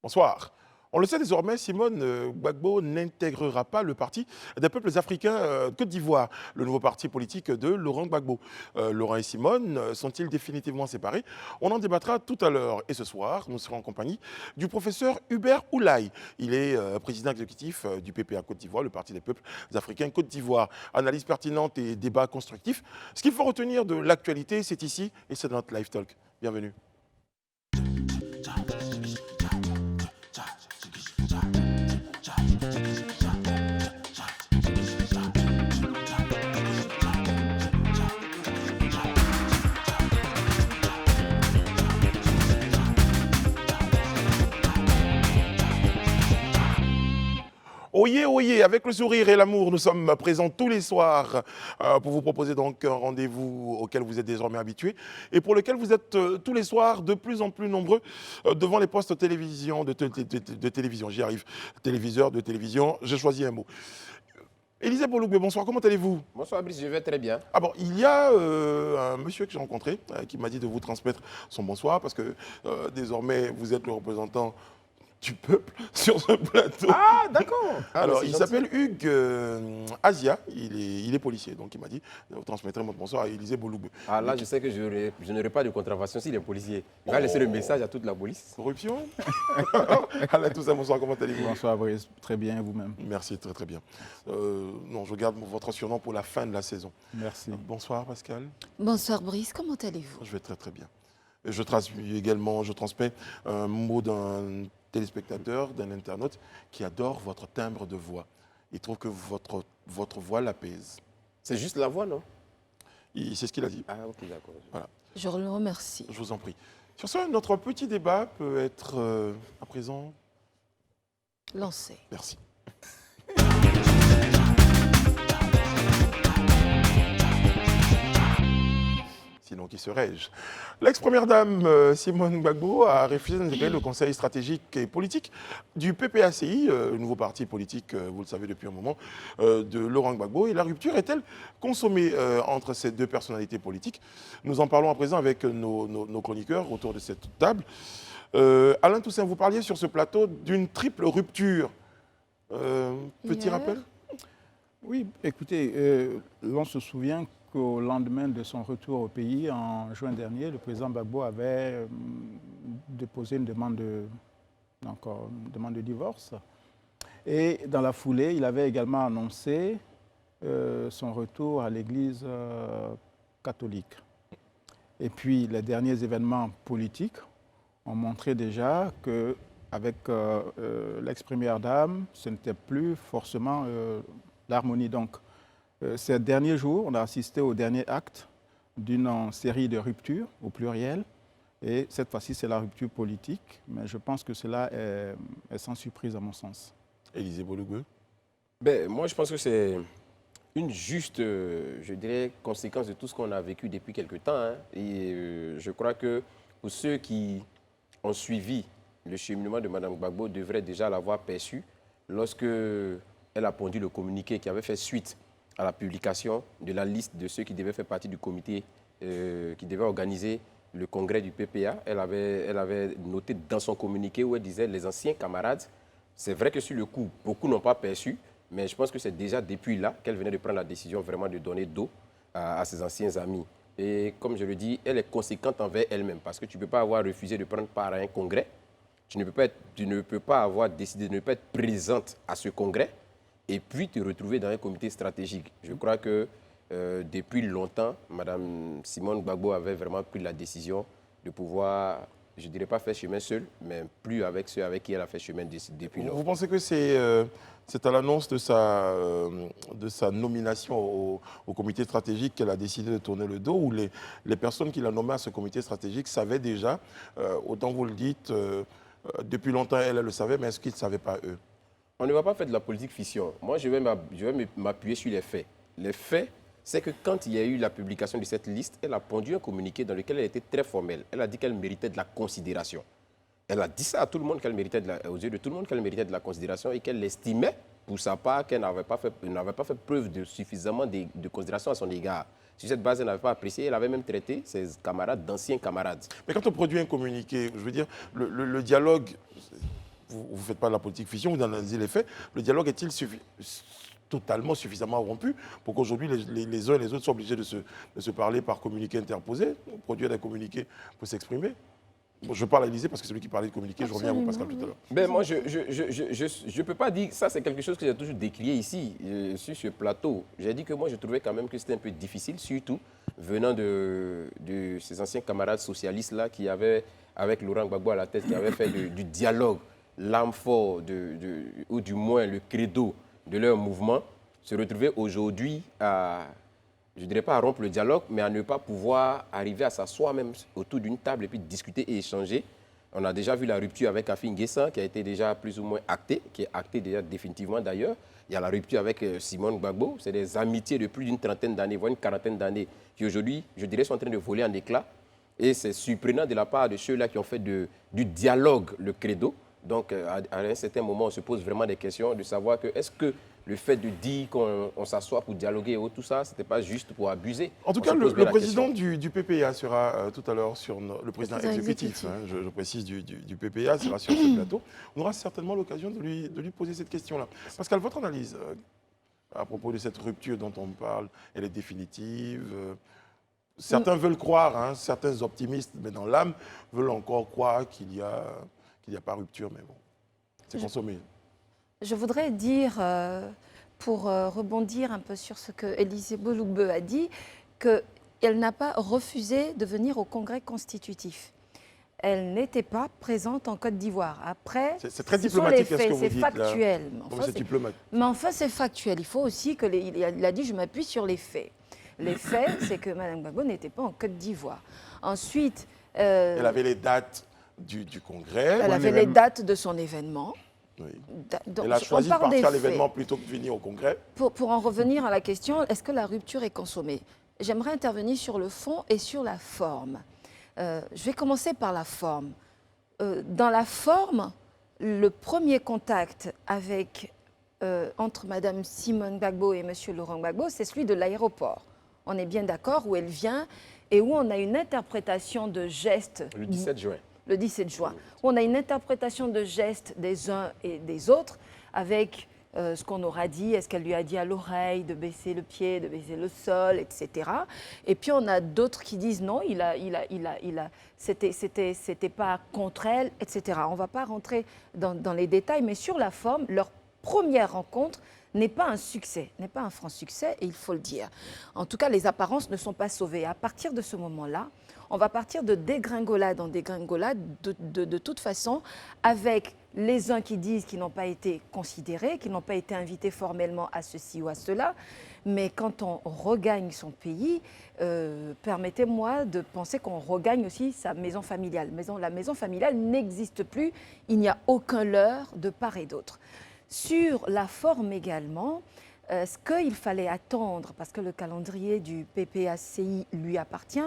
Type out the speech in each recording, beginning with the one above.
Bonsoir. On le sait désormais, Simone Gbagbo n'intégrera pas le Parti des peuples africains Côte d'Ivoire, le nouveau parti politique de Laurent Gbagbo. Laurent et Simone sont-ils définitivement séparés? On en débattra tout à l'heure. Et ce soir, nous serons en compagnie du professeur Hubert Oulaye. Il est président exécutif du PPA Côte d'Ivoire, le Parti des peuples africains Côte d'Ivoire. Analyse pertinente et débat constructif. Ce qu'il faut retenir de l'actualité, c'est ici et c'est dans notre Live Talk. Bienvenue. Oyez, oyez, avec le sourire et l'amour, nous sommes présents tous les soirs pour vous proposer donc un rendez-vous auquel vous êtes désormais habitués et pour lequel vous êtes tous les soirs de plus en plus nombreux devant les postes de télévision. J'y arrive, téléviseur, de télévision, j'ai choisi un mot. Élisée Bolougbe, bonsoir, comment allez-vous? Bonsoir Brice, je vais très bien. Ah bon, il y a un monsieur que j'ai rencontré qui m'a dit de vous transmettre son bonsoir parce que désormais vous êtes le représentant du peuple sur ce plateau. Ah, d'accord. Alors, il s'appelle Hugues Asia, il est policier, donc il m'a dit, vous transmettrez mon bonsoir à Élisée Bolougbe. Ah là, je sais que je n'aurai pas de contravention s'il est policier. Il va laisser le message à toute la police. Corruption. Allez, tous ça, bonsoir, comment allez-vous? Bonsoir Brice, très bien, vous-même. Merci, très très bien. Non, je garde votre surnom pour la fin de la saison. Merci. Bonsoir Pascal. Bonsoir Brice, comment allez-vous? Je vais très très bien. Je transmets un mot d'un téléspectateur, d'un internaute qui adore votre timbre de voix. Il trouve que votre voix l'apaise. C'est juste la voix, non? C'est ce qu'il a dit. Ah, ok, d'accord. Voilà. Je le remercie. Je vous en prie. Sur ce, notre petit débat peut être à présent Lancé. Merci. Sinon, qui serais-je? L'ex-première dame Simone Gbagbo a refusé d'intégrer le conseil stratégique et politique du PPACI, le nouveau parti politique, vous le savez depuis un moment, de Laurent Gbagbo. Et la rupture est-elle consommée entre ces deux personnalités politiques? Nous en parlons à présent avec nos chroniqueurs autour de cette table. Alain Toussaint, vous parliez sur ce plateau d'une triple rupture. Petit rappel? Oui, écoutez, l'on se souvient qu'au lendemain de son retour au pays, en juin dernier, le président Gbagbo avait déposé une demande de divorce. Et dans la foulée, il avait également annoncé son retour à l'Église catholique. Et puis, les derniers événements politiques ont montré déjà qu'avec l'ex-première dame, ce n'était plus forcément l'harmonie. Donc, ces derniers jours, on a assisté au dernier acte d'une série de ruptures, au pluriel. Et cette fois-ci, c'est la rupture politique. Mais je pense que cela est sans surprise à mon sens. Élisée Bolougbe. Ben, moi, je pense que c'est une juste, je dirais, conséquence de tout ce qu'on a vécu depuis quelque temps. Hein. Et je crois que pour ceux qui ont suivi le cheminement de Mme Gbagbo, devraient déjà l'avoir perçu lorsque elle a pondu le communiqué qui avait fait suite à la publication de la liste de ceux qui devaient faire partie du comité qui devait organiser le congrès du PPA. Elle avait noté dans son communiqué où elle disait les anciens camarades. C'est vrai que sur le coup, beaucoup n'ont pas perçu, mais je pense que c'est déjà depuis là qu'elle venait de prendre la décision vraiment de donner dos à ses anciens amis. Et comme je le dis, elle est conséquente envers elle-même parce que tu ne peux pas avoir refusé de prendre part à un congrès. Tu ne peux pas avoir décidé de ne pas être présente à ce congrès et puis te retrouver dans un comité stratégique. Je crois que depuis longtemps, Mme Simone Gbagbo avait vraiment pris la décision de pouvoir, je ne dirais pas faire chemin seul, mais plus avec ceux avec qui elle a fait chemin depuis longtemps. Vous pensez que c'est à l'annonce de sa nomination au comité stratégique qu'elle a décidé de tourner le dos, ou les personnes qui l'ont nommée à ce comité stratégique savaient déjà, autant vous le dites, depuis longtemps elle le savait, mais est-ce qu'ils ne savaient pas eux? On ne va pas faire de la politique fiction. Moi, je vais m'appuyer sur les faits. Les faits, c'est que quand il y a eu la publication de cette liste, elle a pondu un communiqué dans lequel elle était très formelle. Elle a dit qu'elle méritait de la considération. Elle a dit ça à tout le monde, aux yeux de tout le monde, qu'elle méritait de la considération et qu'elle estimait, pour sa part, qu'elle n'avait pas fait preuve de suffisamment de considération à son égard. Sur cette base, elle n'avait pas apprécié. Elle avait même traité ses camarades d'anciens camarades. Mais quand on produit un communiqué, je veux dire, le dialogue, vous ne faites pas de la politique fiction, vous analysez les faits. Le dialogue est-il totalement suffisamment rompu pour qu'aujourd'hui les uns et les autres soient obligés de se parler par communiqué interposé, produire des communiqués pour s'exprimer? Bon, je parle à Élysée parce que c'est lui qui parlait de communiqué. Je reviens à vous, Pascal, tout à l'heure. Ben, moi, je ne peux pas dire, ça c'est quelque chose que j'ai toujours décrié ici, sur ce plateau. J'ai dit que moi, je trouvais quand même que c'était un peu difficile, surtout venant de ces anciens camarades socialistes-là qui avaient, avec Laurent Gbagbo à la tête, qui avaient fait du dialogue l'âme forte, ou du moins le credo de leur mouvement, se retrouver aujourd'hui à, je ne dirais pas à rompre le dialogue, mais à ne pas pouvoir arriver à s'asseoir même autour d'une table et puis discuter et échanger. On a déjà vu la rupture avec Afin Guessan qui a été déjà plus ou moins actée, qui est actée déjà définitivement d'ailleurs. Il y a la rupture avec Simone Gbagbo. C'est des amitiés de plus d'une trentaine d'années, voire une quarantaine d'années, qui aujourd'hui, je dirais, sont en train de voler en éclats. Et c'est surprenant de la part de ceux-là qui ont fait du dialogue le credo. Donc, à un certain moment, on se pose vraiment des questions de savoir que est-ce que le fait de dire qu'on s'assoit pour dialoguer et tout ça, ce n'était pas juste pour abuser. En tout cas, le président du PPA sera tout à l'heure sur le président exécutif, hein, je précise, du PPA sera sur ce plateau. On aura certainement l'occasion de lui poser cette question-là. Pascal, votre analyse à propos de cette rupture dont on parle, elle est définitive. Certains veulent croire, hein, certains optimistes, mais dans l'âme, veulent encore croire qu'il n'y a pas rupture, mais bon, c'est consommé. Je voudrais dire, pour rebondir un peu sur ce que Élysée Boulougbe a dit, qu'elle n'a pas refusé de venir au Congrès constitutif. Elle n'était pas présente en Côte d'Ivoire. Après, c'est très diplomatique, ce que vous dites, c'est factuel. Mais enfin, c'est factuel. Il faut aussi que il a dit, je m'appuie sur les faits. Les faits, c'est que Mme Gbagbo n'était pas en Côte d'Ivoire. Ensuite, elle avait les dates du Congrès. Elle avait les dates de son événement. Oui. Donc, elle a choisi de partir à l'événement plutôt que de venir au Congrès. Pour en revenir à la question, est-ce que la rupture est consommée? J'aimerais intervenir sur le fond et sur la forme. Je vais commencer par la forme. Dans la forme, le premier contact entre Mme Simone Gbagbo et M. Laurent Gbagbo, c'est celui de l'aéroport. On est bien d'accord, où elle vient et où on a une interprétation de gestes. Le 17 juin. Le 17 juin. Où on a une interprétation de gestes des uns et des autres avec ce qu'on aura dit. Est-ce qu'elle lui a dit à l'oreille de baisser le pied, de baisser le sol, etc. Et puis on a d'autres qui disent non, c'était pas contre elle, etc. On ne va pas rentrer dans les détails, mais sur la forme, leur première rencontre n'est pas un succès, n'est pas un franc succès, et il faut le dire. En tout cas, les apparences ne sont pas sauvées. À partir de ce moment-là, on va partir de dégringolade en dégringolade, de toute façon, avec les uns qui disent qu'ils n'ont pas été considérés, qu'ils n'ont pas été invités formellement à ceci ou à cela. Mais quand on regagne son pays, permettez-moi de penser qu'on regagne aussi sa maison familiale. La maison familiale n'existe plus, il n'y a aucun leurre de part et d'autre. Sur la forme également, ce qu'il fallait attendre, parce que le calendrier du PPACI lui appartient,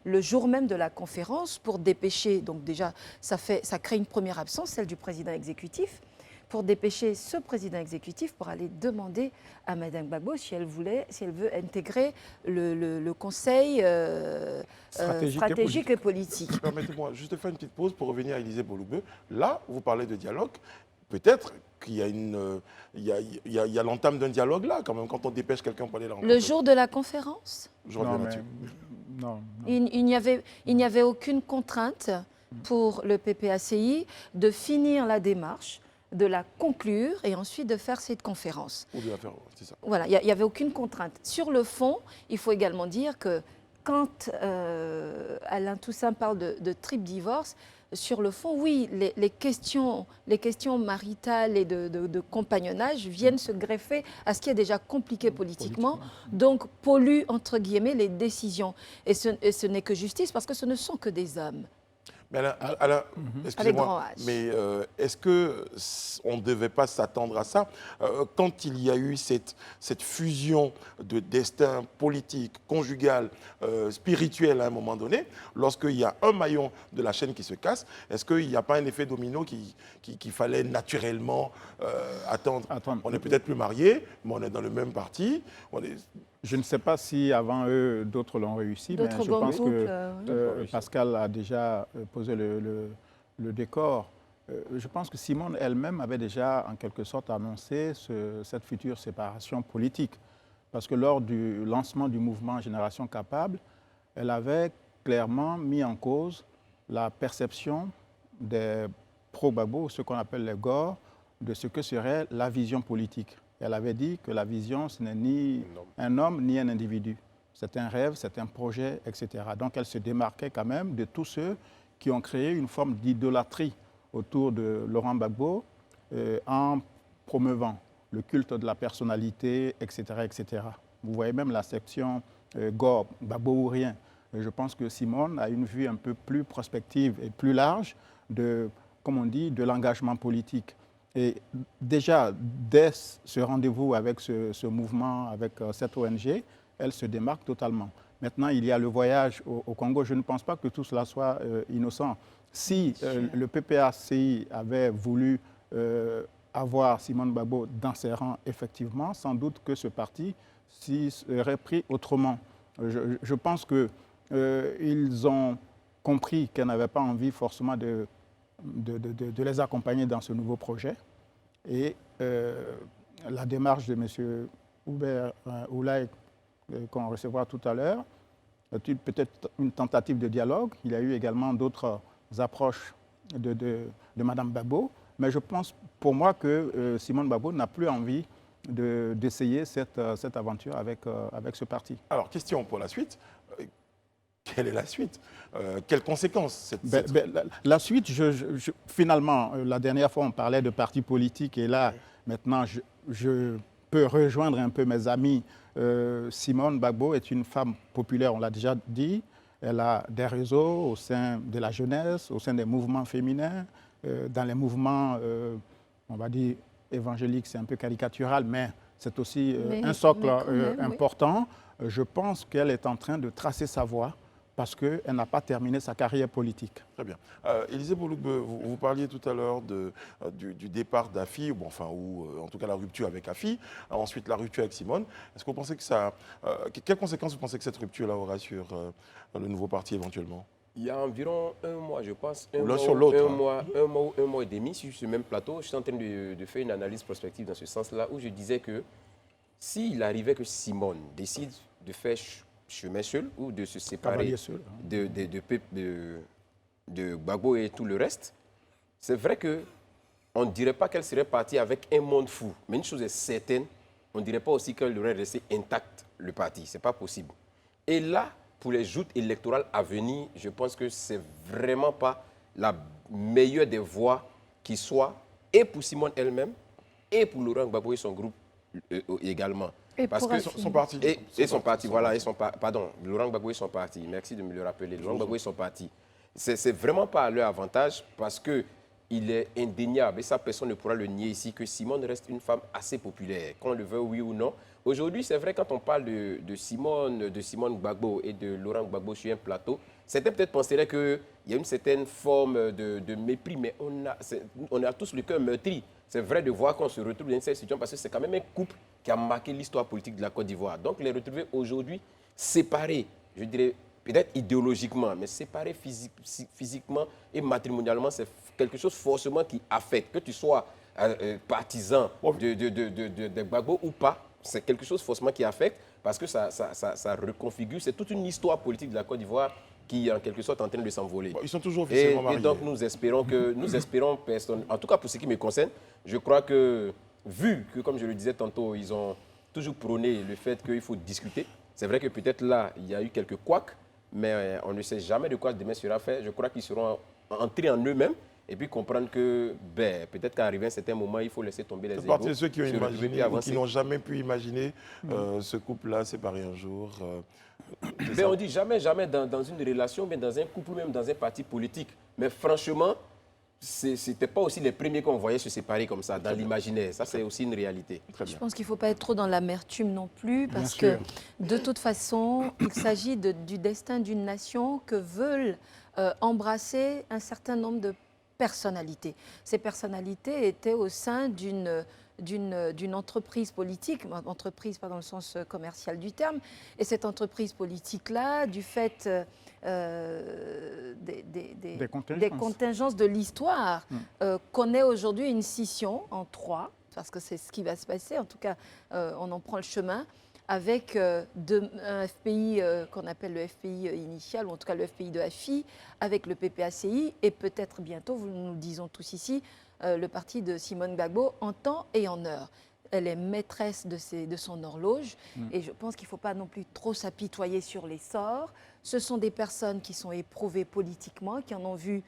le jour même de la conférence pour dépêcher, donc déjà ça crée une première absence, celle du président exécutif, pour dépêcher ce président exécutif pour aller demander à Mme Gbagbo si elle veut intégrer le conseil stratégique et politique. Permettez-moi juste de faire une petite pause pour revenir à Élysée Boulougbe. Là, vous parlez de dialogue. Peut-être qu'il y a l'entame d'un dialogue là, quand même, quand on dépêche quelqu'un pour aller la rencontrer. Le jour de la conférence? Je reviens là-dessus. Non. Il n'y avait aucune contrainte pour le PPACI de finir la démarche, de la conclure et ensuite de faire cette conférence. Ou de la faire, c'est ça. Voilà, il n'y avait aucune contrainte. Sur le fond, il faut également dire que quand Alain Toussaint parle de triple divorce, sur le fond, oui, les questions maritales et de compagnonnage viennent se greffer à ce qui est déjà compliqué politiquement, donc pollue, entre guillemets, les décisions. Et ce n'est que justice parce que ce ne sont que des hommes. Mais Alain, excusez-moi, mais est-ce qu'on ne devait pas s'attendre à ça quand il y a eu cette fusion de destin politique, conjugal, spirituel à un moment donné, lorsqu'il y a un maillon de la chaîne qui se casse, est-ce qu'il n'y a pas un effet domino qu'il fallait naturellement attendre? On est peut-être plus mariés, mais on est dans le même parti. Je ne sais pas si avant eux, d'autres l'ont réussi, mais je pense que Pascal a déjà posé le décor. je pense que Simone elle-même avait déjà en quelque sorte annoncé cette future séparation politique. Parce que lors du lancement du mouvement Génération Capable, elle avait clairement mis en cause la perception des pro-Gbagbo, ce qu'on appelle les Gor, de ce que serait la vision politique. Elle avait dit que la vision, ce n'est ni un homme ni un individu. C'est un rêve, c'est un projet, etc. Donc elle se démarquait quand même de tous ceux qui ont créé une forme d'idolâtrie autour de Laurent Gbagbo en promeuvant le culte de la personnalité, etc., etc. Vous voyez même la section Gor, Gbagbo ou rien. Je pense que Simone a une vue un peu plus prospective et plus large de, comme on dit, de l'engagement politique. Et déjà, dès ce rendez-vous avec ce mouvement, avec cette ONG, elle se démarque totalement. Maintenant, il y a le voyage au Congo. Je ne pense pas que tout cela soit innocent. Si le PPACI avait voulu avoir Simone Gbagbo dans ses rangs, effectivement, sans doute que ce parti s'y serait pris autrement. Je pense qu'ils ont compris qu'elle n'avait pas envie forcément de les accompagner dans ce nouveau projet. Et la démarche de M. Hubert Oulaye, qu'on recevra tout à l'heure, est peut-être une tentative de dialogue. Il y a eu également d'autres approches de Mme Gbagbo. Mais je pense, pour moi, que Simone Gbagbo n'a plus envie d'essayer cette aventure avec ce parti. Alors, question pour la suite. Quelle est la suite? Quelles conséquences la suite, finalement, la dernière fois, on parlait de parti politique et là, maintenant, je peux rejoindre un peu mes amis. Simone Gbagbo est une femme populaire, on l'a déjà dit. Elle a des réseaux au sein de la jeunesse, au sein des mouvements féminins, dans les mouvements, on va dire, évangéliques, c'est un peu caricatural, mais c'est aussi un socle important. Oui. Je pense qu'elle est en train de tracer sa voie parce qu'elle n'a pas terminé sa carrière politique. Très bien. Élisée Boulougbe, vous parliez tout à l'heure du départ d'Afi, ou en tout cas la rupture avec Afi, ensuite la rupture avec Simone. Est-ce que vous pensez que ça... quelles conséquences vous pensez que cette rupture-là aura sur le nouveau parti éventuellement? Il y a environ un mois, je pense, un mois et demi, sur ce même plateau, je suis en train de faire une analyse prospective dans ce sens-là, où je disais que s'il arrivait que Simone décide de faire chemin seul ou de se séparer de Gbagbo et tout le reste, c'est vrai qu'on ne dirait pas qu'elle serait partie avec un monde fou. Mais une chose est certaine, on ne dirait pas aussi qu'elle aurait resté intacte, le parti. Ce n'est pas possible. Et là, pour les joutes électorales à venir, je pense que ce n'est vraiment pas la meilleure des voies qui soit, et pour Simone elle-même, et pour Laurent Gbagbo et son groupe également. Et parce que son parti. Pardon, Laurent Gbagbo et son parti. Merci de me le rappeler. Laurent Gbagbo et son parti. C'est vraiment pas à leur avantage parce qu'il est indéniable, et ça personne ne pourra le nier ici, que Simone reste une femme assez populaire, qu'on le veuille oui ou non. Aujourd'hui, c'est vrai, quand on parle de Simone Gbagbo et de Laurent Gbagbo sur un plateau, certains peut-être penseraient qu'il y a une certaine forme de mépris, mais on a tous le cœur meurtri. C'est vrai de voir qu'on se retrouve dans cette situation parce que c'est quand même un couple qui a marqué l'histoire politique de la Côte d'Ivoire. Donc les retrouver aujourd'hui séparés, je dirais peut-être idéologiquement, mais séparés physiquement et matrimonialement, c'est quelque chose forcément qui affecte. Que tu sois partisan de Gbagbo ou pas, c'est quelque chose forcément qui affecte parce que ça reconfigure. C'est toute une histoire politique de la Côte d'Ivoire qui est en quelque sorte en train de s'envoler. Ils sont toujours officiellement mariés. Et donc nous espérons personne, en tout cas pour ce qui me concerne, je crois que, vu que, comme je le disais tantôt, ils ont toujours prôné le fait qu'il faut discuter, c'est vrai que peut-être là, il y a eu quelques couacs, mais on ne sait jamais de quoi demain sera fait. Je crois qu'ils seront entrés en eux-mêmes et puis comprendre que peut-être qu'à arriver à un certain moment, il faut laisser tomber les égos. C'est partie de ceux qui ont imaginé ou qui n'ont jamais pu imaginer ce couple-là séparé un jour. On dit jamais dans une relation, mais dans un couple, même dans un parti politique. Mais franchement, ce n'était pas aussi les premiers qu'on voyait se séparer comme ça, dans l'imaginaire. Ça, c'est aussi une réalité. Je pense qu'il ne faut pas être trop dans l'amertume non plus, parce que de toute façon, il s'agit du destin d'une nation que veulent embrasser un certain nombre de personnalités. Ces personnalités étaient au sein d'une entreprise politique, entreprise pas dans le sens commercial du terme, et cette entreprise politique-là, du fait Des contingences. des contingences de l'histoire, connaît aujourd'hui une scission en trois, parce que c'est ce qui va se passer, en tout cas, on en prend le chemin, avec un FPI qu'on appelle le FPI initial, ou en tout cas le FPI de AFI, avec le PPACI, et peut-être bientôt, nous le disons tous ici, le parti de Simone Gbagbo en temps et en heure. Elle est maîtresse de son horloge, et je pense qu'il ne faut pas non plus trop s'apitoyer sur les sorts. Ce sont des personnes qui sont éprouvées politiquement, qui en ont vu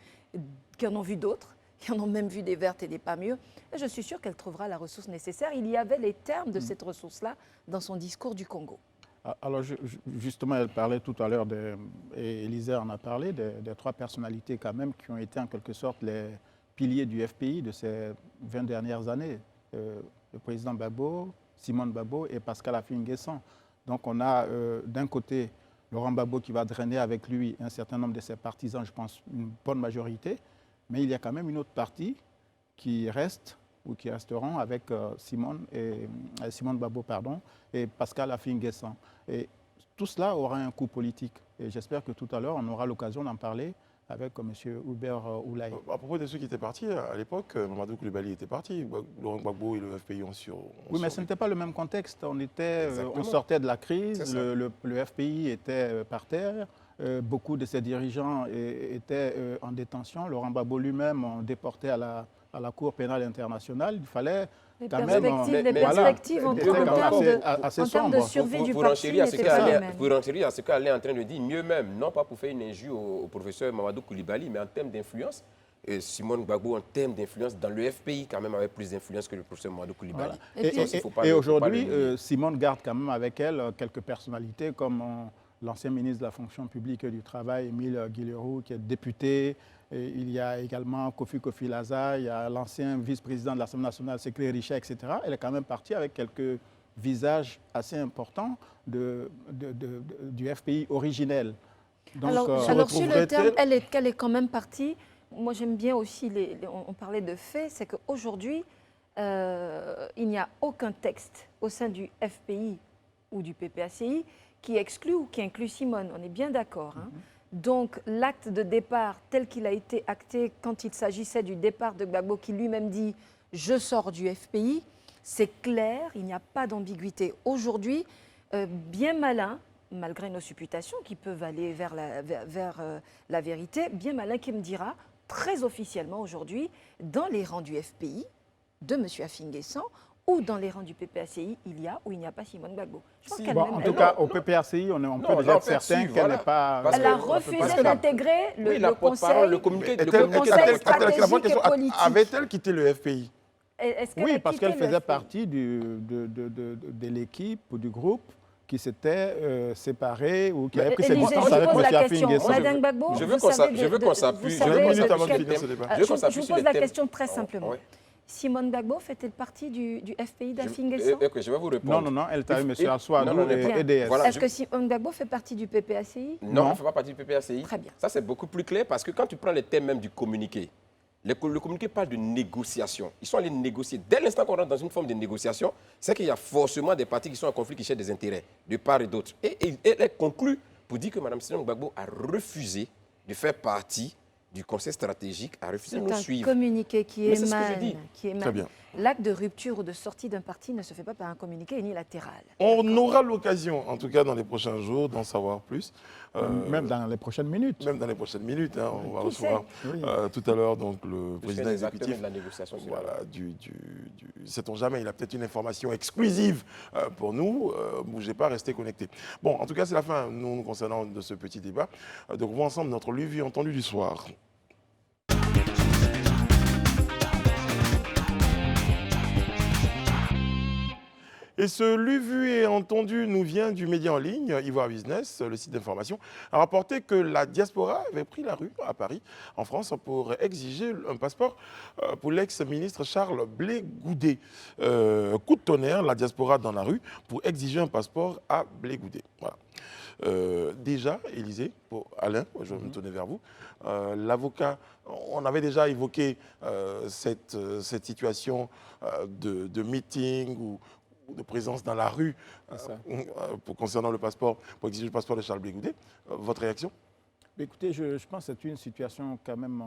d'autres, qui en ont même vu des vertes et des pas mûres. Et je suis sûre qu'elle trouvera la ressource nécessaire. Il y avait les termes de cette ressource-là dans son discours du Congo. Alors justement, elle parlait tout à l'heure, et Élisée en a parlé, des trois personnalités quand même qui ont été en quelque sorte les piliers du FPI de ces 20 dernières années. Le président Gbagbo, Simone Gbagbo et Pascal Affi-N'Guessan. Donc on a d'un côté Laurent Gbagbo qui va drainer avec lui un certain nombre de ses partisans, je pense une bonne majorité, mais il y a quand même une autre partie qui reste ou qui resteront avec Simone Gbagbo et Pascal Affi-N'Guessan. Et tout cela aura un coût politique. Et j'espère que tout à l'heure, on aura l'occasion d'en parler avec M. Hubert Oulaye. À propos de ceux qui étaient partis, à l'époque, Mamadou Coulibaly était parti. Laurent Gbagbo et le FPI ont sur... Oui, mais ce n'était pas le même contexte. On sortait de la crise, le FPI était par terre, beaucoup de ses dirigeants étaient en détention. Laurent Gbagbo lui-même déporté à la Cour pénale internationale. Il fallait quand même... Les perspectives en termes de survie du parti n'étaient pas les mêmes. Pour renchérir à ce qu'Alain est en train de dire, mieux même, non pas pour faire une injure au professeur Mamadou Coulibaly, mais en termes d'influence, Simone Gbagbo en termes d'influence dans le FPI quand même avait plus d'influence que le professeur Mamadou Coulibaly. Voilà. Et aujourd'hui, Simone garde quand même avec elle quelques personnalités comme l'ancien ministre de la fonction publique et du travail, Émile Guillerou, qui est député. Et il y a également Kofi Laza, il y a l'ancien vice-président de l'Assemblée nationale, Séclé Richet, etc. Elle est quand même partie avec quelques visages assez importants du FPI originel. Donc, alors sur le terme, qu'elle est quand même partie, moi j'aime bien aussi, on parlait de faits, c'est qu'aujourd'hui, il n'y a aucun texte au sein du FPI ou du PPACI qui exclut ou qui inclut Simone. On est bien d'accord. Hein. Donc l'acte de départ tel qu'il a été acté quand il s'agissait du départ de Gbagbo, qui lui-même dit « je sors du FPI », c'est clair, il n'y a pas d'ambiguïté. Aujourd'hui, bien malin, malgré nos supputations qui peuvent aller vers la vérité, bien malin qui me dira très officiellement aujourd'hui, dans les rangs du FPI, de M. Affi-N'Guessan, ou dans les rangs du PPACI, il y a ou il n'y a pas Simone Gbagbo. En tout cas, au PPACI, on peut déjà être certain qu'elle n'est pas... Elle a refusé d'intégrer le conseil, le communiqué stratégique et politique. Avait-elle quitté le FPI? Oui, parce qu'elle faisait partie de l'équipe ou du groupe qui s'était séparé ou qui avait pris ses distances avec M. Affi-N'Guessan. Madame Gbagbo, je veux qu'on s'appuie. Je vous pose la question très simplement. Simone Gbagbo fait-elle partie du FPI d'Affi-N'Guessan? Je vais vous répondre. Non, elle était avec M. Assouadou et EDS. Est-ce que Simone Gbagbo fait partie du PPACI? Non, elle ne fait pas partie du PPACI. Très bien. Ça, c'est beaucoup plus clair parce que quand tu prends les thèmes même du communiqué, le communiqué parle de négociation. Ils sont allés négocier. Dès l'instant qu'on rentre dans une forme de négociation, c'est qu'il y a forcément des partis qui sont en conflit, qui cherchent des intérêts de part et d'autre. Et elle conclut pour dire que Mme Simone Gbagbo a refusé de faire partie du conseil stratégique, a refusé de nous suivre. C'est un communiqué qui émane. Très bien. L'acte de rupture ou de sortie d'un parti ne se fait pas par un communiqué unilatéral. On aura l'occasion, en tout cas dans les prochains jours, d'en savoir plus. Même dans les prochaines minutes. Même dans les prochaines minutes. Hein, on va recevoir tout à l'heure donc, le président exécutif. De la négociation. Voilà, sait-on jamais, il a peut-être une information exclusive pour nous. Bougez pas, restez connectés. Bon, en tout cas, c'est la fin, nous concernant de ce petit débat. Donc, on voit ensemble notre lu, vu, entendu du soir. Et ce lu, vu et entendu nous vient du média en ligne, Ivoire Business, le site d'information, a rapporté que la diaspora avait pris la rue à Paris, en France, pour exiger un passeport pour l'ex-ministre Charles Blé Goudé. Coup de tonnerre, la diaspora dans la rue pour exiger un passeport à Blé Goudé. Voilà. Déjà, Élisée, pour Alain, je vais me tourner vers vous, l'avocat, on avait déjà évoqué cette situation de meeting ou de présence dans la rue concernant le passeport, pour exiger le passeport de Charles Blé Goudé. Votre réaction? Écoutez, je pense que c'est une situation quand même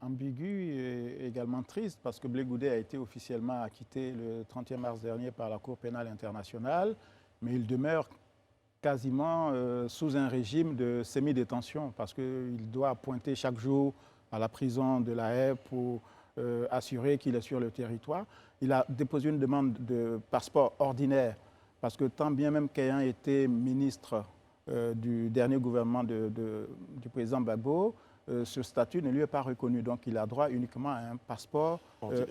ambiguë et également triste parce que Blé Goudet a été officiellement acquitté le 31 mars dernier par la Cour pénale internationale, mais il demeure quasiment sous un régime de semi-détention parce qu'il doit pointer chaque jour à la prison de La Haye pour assurer qu'il est sur le territoire. Il a déposé une demande de passeport ordinaire parce que tant bien même qu'ayant été ministre du dernier gouvernement du président Gbagbo, ce statut ne lui est pas reconnu. Donc il a droit uniquement à un passeport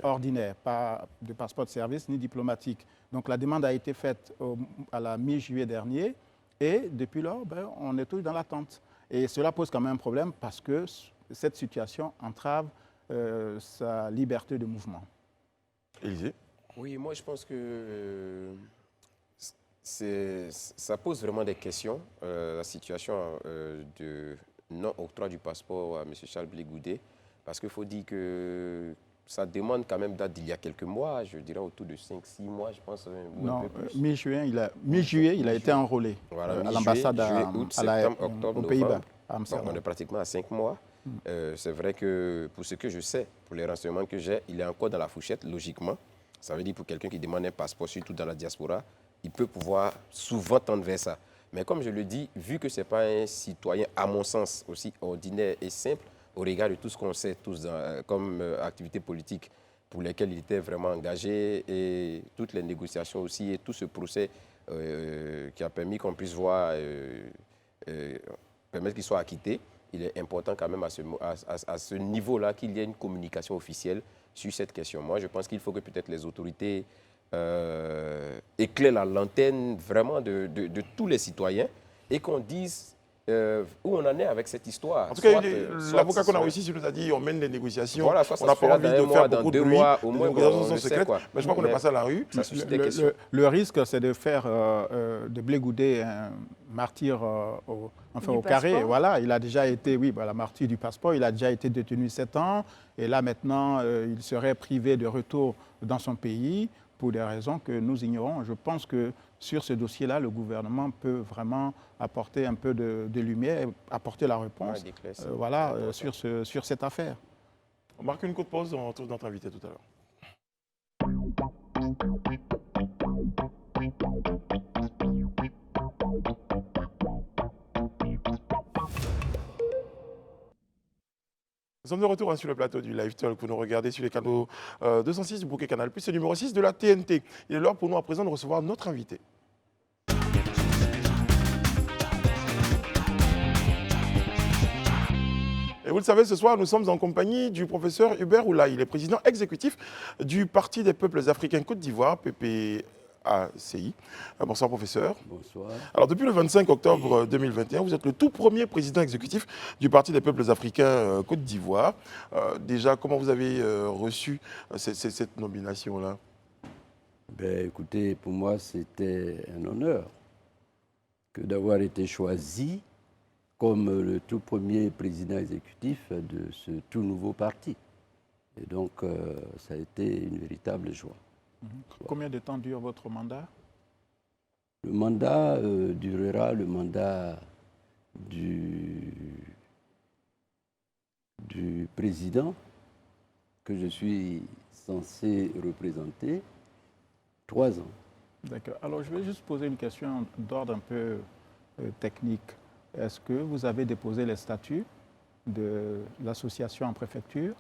ordinaire, pas de passeport de service ni diplomatique. Donc la demande a été faite à la mi-juillet dernier et depuis lors, on est tous dans l'attente. Et cela pose quand même un problème parce que cette situation entrave sa liberté de mouvement. Élisée? Oui, moi je pense que ça pose vraiment des questions, la situation de non-octroi du passeport à M. Charles Blé Goudet, parce qu'il faut dire que ça demande quand même date d'il y a quelques mois, je dirais autour de 5-6 mois, je pense. Ou non, un peu plus. mi-juillet, il a été enrôlé Voilà, à l'ambassade aux Pays-Bas, à Amsterdam. On est pratiquement à 5 mois. C'est vrai que pour ce que je sais, pour les renseignements que j'ai, il est encore dans la fourchette, logiquement. Ça veut dire pour quelqu'un qui demande un passeport, surtout dans la diaspora, il peut pouvoir souvent tendre vers ça. Mais comme je le dis, vu que ce n'est pas un citoyen, à mon sens, aussi ordinaire et simple, au regard de tout ce qu'on sait tous comme activité politique pour lesquelles il était vraiment engagé et toutes les négociations aussi et tout ce procès qui a permis qu'on puisse voir, permettre qu'il soit acquitté, il est important quand même à ce niveau-là qu'il y ait une communication officielle sur cette question. Moi, je pense qu'il faut que peut-être les autorités éclairent la lanterne vraiment de tous les citoyens et qu'on dise où on en est avec cette histoire. En tout cas, l'avocat qu'on a réussi nous a dit on mène des négociations. Voilà, on n'a pas envie de faire beaucoup de bruit. Au moins, les négociations sont secrètes. Mais je crois qu'on est passé à la rue. Ça suscite des questions. Le risque, c'est de faire de Blé Goudet un martyr au carré. Voilà, il a déjà été, la martyr du passeport. Il a déjà été détenu 7 ans. Et là, maintenant, il serait privé de retour dans son pays pour des raisons que nous ignorons. Je pense que sur ce dossier-là, le gouvernement peut vraiment apporter un peu de lumière, apporter la réponse sur cette affaire. On marque une courte pause, on retrouve notre invité tout à l'heure. Nous sommes de retour sur le plateau du Live Talk pour nous regarder sur les canaux 206 du bouquet Canal+, le numéro 6 de la TNT. Il est l'heure pour nous à présent de recevoir notre invité. Et vous le savez, ce soir, nous sommes en compagnie du professeur Hubert Oula. Il est président exécutif du Parti des peuples africains Côte d'Ivoire, PPACI. Bonsoir, professeur. Bonsoir. Alors, depuis le 25 octobre 2021, vous êtes le tout premier président exécutif du Parti des peuples africains Côte d'Ivoire. Déjà, comment vous avez reçu cette nomination-là? Écoutez, pour moi, c'était un honneur que d'avoir été choisi comme le tout premier président exécutif de ce tout nouveau parti. Et donc, ça a été une véritable joie. Combien de temps dure votre mandat? Le mandat durera le mandat du président que je suis censé représenter, 3 ans. D'accord. Alors, je vais juste poser une question d'ordre un peu technique. Est-ce que vous avez déposé les statuts de l'association en préfecture?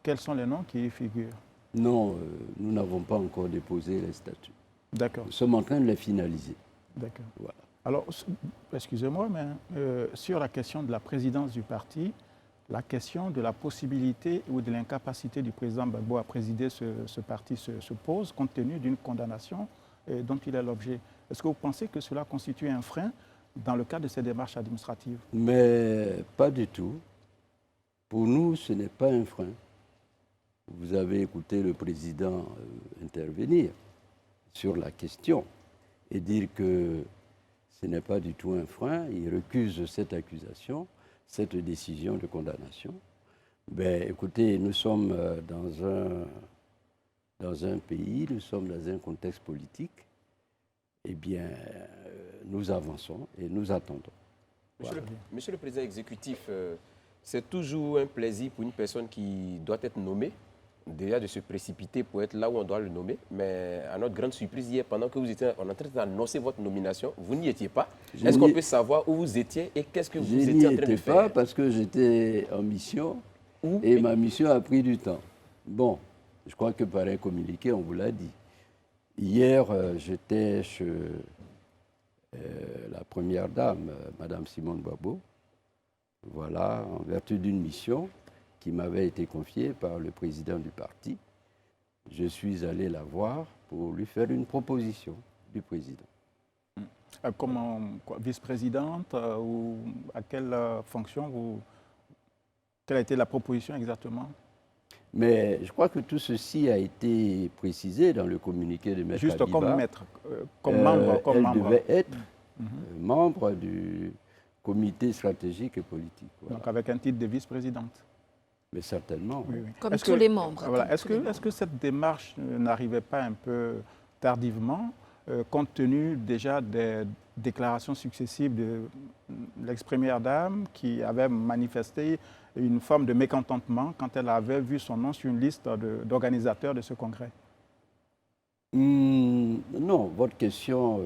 Quels sont les noms qui y figurent? Non, nous n'avons pas encore déposé les statuts. D'accord. Nous sommes en train de les finaliser. D'accord. Voilà. Alors, excusez-moi, mais sur la question de la présidence du parti, la question de la possibilité ou de l'incapacité du président Gbagbo à présider ce parti se pose compte tenu d'une condamnation dont il est l'objet. Est-ce que vous pensez que cela constitue un frein dans le cadre de ces démarches administratives? Mais pas du tout. Pour nous, ce n'est pas un frein. Vous avez écouté le président intervenir sur la question et dire que ce n'est pas du tout un frein. Il recuse cette accusation, cette décision de condamnation. Écoutez, nous sommes dans un pays, nous sommes dans un contexte politique. Eh bien, nous avançons et nous attendons. Monsieur le Président exécutif, c'est toujours un plaisir pour une personne qui doit être nommée, déjà de se précipiter pour être là où on doit le nommer. Mais à notre grande surprise, hier, pendant que vous étiez en train d'annoncer votre nomination, vous n'y étiez pas. Est-ce qu'on peut savoir où vous étiez et qu'est-ce que vous étiez en train de faire? Je n'y étais pas parce que j'étais en mission et ma mission a pris du temps. Bon, je crois que par un communiqué, on vous l'a dit. Hier, j'étais chez la première dame, Madame Simone Gbagbo, voilà, en vertu d'une mission qui m'avait été confiée par le président du parti. Je suis allé la voir pour lui faire une proposition du président. Comme vice-présidente ou à quelle fonction quelle a été la proposition exactement? Mais je crois que tout ceci a été précisé dans le communiqué de Maître Juste Abiba. comme maître, comme membre. Elle devait être membre du comité stratégique et politique. Voilà. Donc avec un titre de vice-présidente. Mais certainement. Oui, oui. Comme tous les membres. Voilà. Est-ce que cette démarche n'arrivait pas un peu tardivement, compte tenu déjà des déclarations successives de l'ex-première dame qui avait manifesté une forme de mécontentement quand elle avait vu son nom sur une liste d'organisateurs de ce congrès? Non, votre question,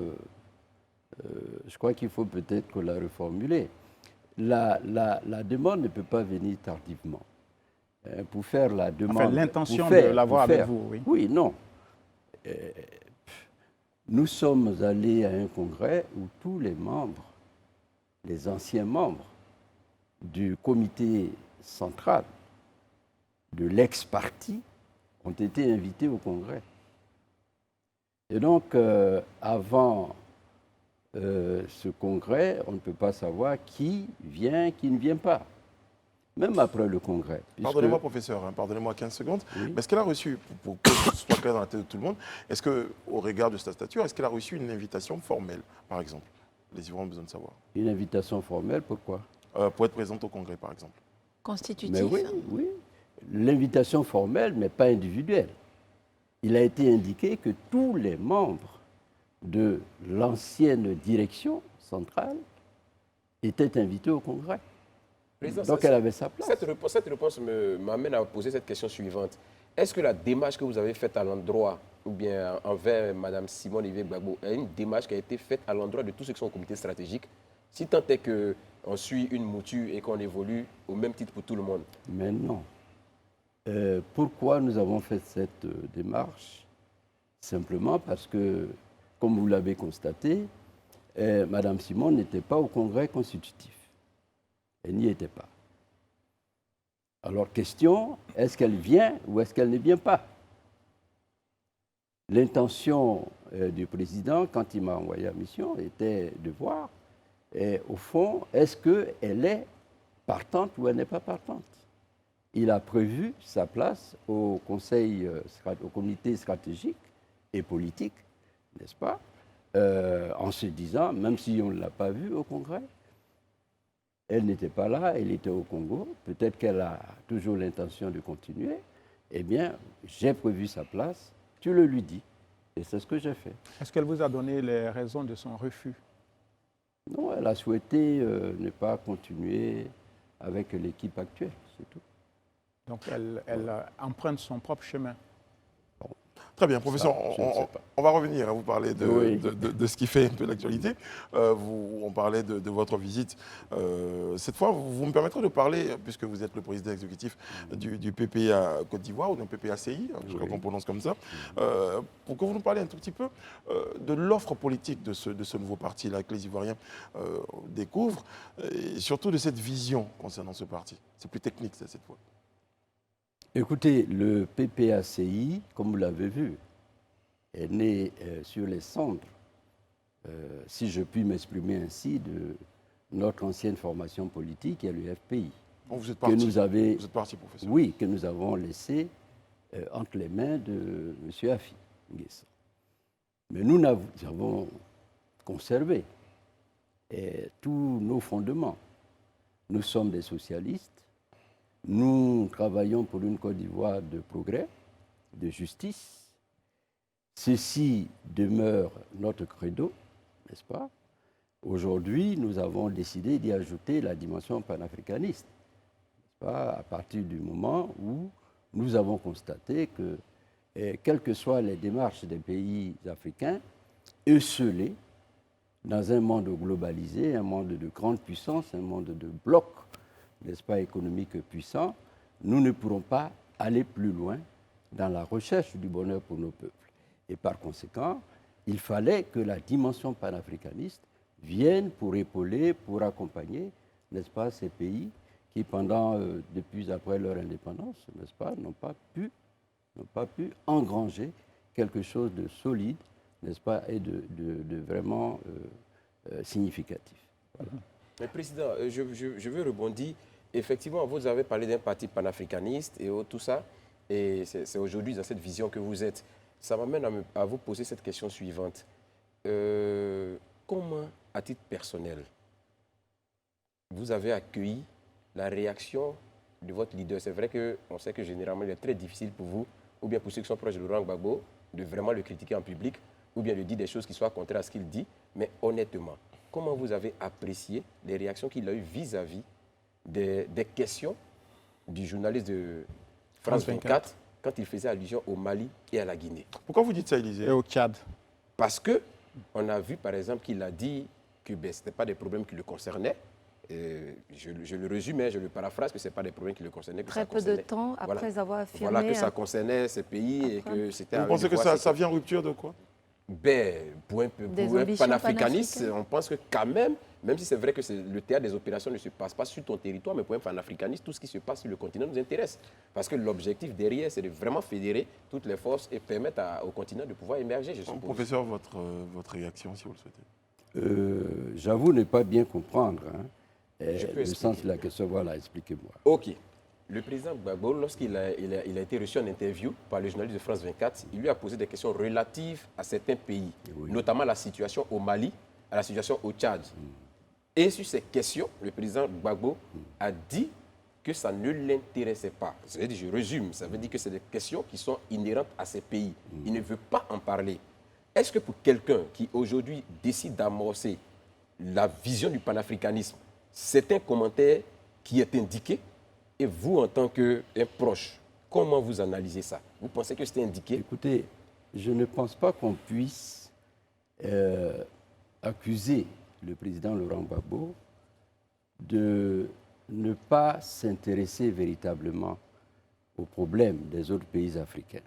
je crois qu'il faut peut-être la reformuler. La demande ne peut pas venir tardivement. Pour faire la demande... Enfin, l'intention de l'avoir avec vous, oui. Oui, non. Nous sommes allés à un congrès où tous les membres, les anciens membres du comité central de l'ex-parti ont été invités au congrès. Et donc, avant ce congrès, on ne peut pas savoir qui vient, qui ne vient pas. Même après le congrès. Pardonnez-moi, professeur, pardonnez-moi 15 secondes. Oui. Mais est-ce qu'elle a reçu, pour que ce soit clair dans la tête de tout le monde, est-ce qu'au regard de sa stature, est-ce qu'elle a reçu une invitation formelle, par exemple? Les Ivoiriens ont besoin de savoir. Une invitation formelle, pourquoi? Pour être présente au congrès, par exemple. Constitutif. Mais oui, oui. L'invitation formelle, mais pas individuelle. Il a été indiqué que tous les membres de l'ancienne direction centrale étaient invités au congrès. Président, donc elle avait sa place. Cette réponse m'amène à poser cette question suivante. Est-ce que la démarche que vous avez faite à l'endroit, ou bien envers Mme Simone Yves Gbagbo, est une démarche qui a été faite à l'endroit de tous ceux qui sont au comité stratégique, si tant est qu'on suit une mouture et qu'on évolue au même titre pour tout le monde? Mais non. Pourquoi nous avons fait cette démarche? Simplement parce que, comme vous l'avez constaté, Mme Simone n'était pas au congrès constitutif. Elle n'y était pas. Alors, question, est-ce qu'elle vient ou est-ce qu'elle ne vient pas? L'intention du président, quand il m'a envoyé la mission, était de voir, au fond, est-ce qu'elle est partante ou elle n'est pas partante? Il a prévu sa place au comité stratégique et politique, n'est-ce pas? En se disant, même si on ne l'a pas vue au congrès, elle n'était pas là, elle était au Congo, peut-être qu'elle a toujours l'intention de continuer, eh bien, j'ai prévu sa place, tu le lui dis. Et c'est ce que j'ai fait. Est-ce qu'elle vous a donné les raisons de son refus? Non, elle a souhaité ne pas continuer avec l'équipe actuelle, c'est tout. Donc elle emprunte son propre chemin. Très bien, professeur, on va revenir à vous parler de ce qui fait un peu l'actualité. On parlait de votre visite. Cette fois, vous me permettrez de parler, puisque vous êtes le président exécutif du PPA Côte d'Ivoire, ou d'un PPACI, je crois qu'on prononce comme ça, pour que vous nous parliez un tout petit peu de l'offre politique de ce nouveau parti-là que les Ivoiriens découvrent, et surtout de cette vision concernant ce parti. C'est plus technique cette fois. Écoutez, le PPACI, comme vous l'avez vu, est né sur les cendres, si je puis m'exprimer ainsi, de notre ancienne formation politique, qui est le FPI. Donc vous êtes parti, vous êtes parti, professeur. Oui, que nous avons laissé entre les mains de M. Afi Nguessan. Mais nous avons conservé tous nos fondements. Nous sommes des socialistes. Nous travaillons pour une Côte d'Ivoire de progrès, de justice. Ceci demeure notre credo, n'est-ce pas? Aujourd'hui, nous avons décidé d'y ajouter la dimension panafricaniste, n'est-ce pas, à partir du moment où nous avons constaté que, quelles que soient les démarches des pays africains, esselés dans un monde globalisé, un monde de grande puissance, un monde de blocs, n'est-ce pas, économiques puissants, nous ne pourrons pas aller plus loin dans la recherche du bonheur pour nos peuples. Et par conséquent, il fallait que la dimension panafricaniste vienne pour épauler, pour accompagner, n'est-ce pas, ces pays qui, depuis après leur indépendance, n'est-ce pas, n'ont pas pu engranger quelque chose de solide, n'est-ce pas, et de vraiment significatif. Voilà. Mais Président, je veux rebondir. Effectivement, vous avez parlé d'un parti panafricaniste et tout ça, et c'est aujourd'hui dans cette vision que vous êtes. Ça m'amène à vous poser cette question suivante. Comment, à titre personnel, vous avez accueilli la réaction de votre leader? C'est vrai qu'on sait que généralement, il est très difficile pour vous, ou bien pour ceux qui sont proches de Laurent Gbagbo, de vraiment le critiquer en public, ou bien de dire des choses qui soient contraires à ce qu'il dit. Mais honnêtement, comment vous avez apprécié les réactions qu'il a eues vis-à-vis des questions du journaliste de France 24 quand il faisait allusion au Mali et à la Guinée? Pourquoi vous dites ça, Élisée? Et au Tchad. Parce qu'on a vu, par exemple, qu'il a dit que ce n'était pas des problèmes qui le concernaient. Je le résume, je le paraphrase, que ce n'est pas des problèmes qui le concernaient. Très peu de temps après avoir affirmé... Voilà, que ça concernait ces pays et que c'était... Vous pensez que ça vient en rupture de quoi? Pour un panafricaniste, on pense que quand même si c'est vrai que le théâtre des opérations ne se passe pas sur ton territoire, mais pour un panafricaniste, tout ce qui se passe sur le continent nous intéresse. Parce que l'objectif derrière, c'est de vraiment fédérer toutes les forces et permettre au continent de pouvoir émerger, je suppose. Professeur, votre réaction, si vous le souhaitez. J'avoue ne pas bien comprendre le expliquer. sens de la question. Voilà, expliquez-moi. Ok. Le président Gbagbo, lorsqu'il a été reçu en interview par le journaliste de France 24, il lui a posé des questions relatives à certains pays, notamment la situation au Mali, à la situation au Tchad. Et sur ces questions, le président Gbagbo a dit que ça ne l'intéressait pas. Je résume, ça veut dire que c'est des questions qui sont inhérentes à ces pays. Il ne veut pas en parler. Est-ce que pour quelqu'un qui aujourd'hui décide d'amorcer la vision du panafricanisme, c'est un commentaire qui est indiqué? Et vous, en tant qu'un proche, comment vous analysez ça? Vous pensez que c'était indiqué? Écoutez, je ne pense pas qu'on puisse accuser le président Laurent Gbagbo de ne pas s'intéresser véritablement aux problèmes des autres pays africains.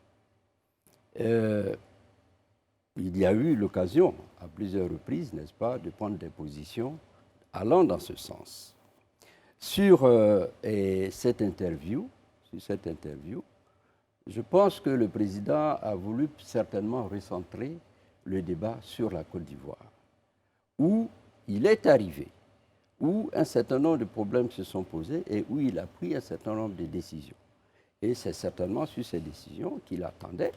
Il y a eu l'occasion, à plusieurs reprises, n'est-ce pas, de prendre des positions allant dans ce sens. Sur cette interview, je pense que le président a voulu certainement recentrer le débat sur la Côte d'Ivoire, où il est arrivé, où un certain nombre de problèmes se sont posés et où il a pris un certain nombre de décisions. Et c'est certainement sur ces décisions qu'il attendait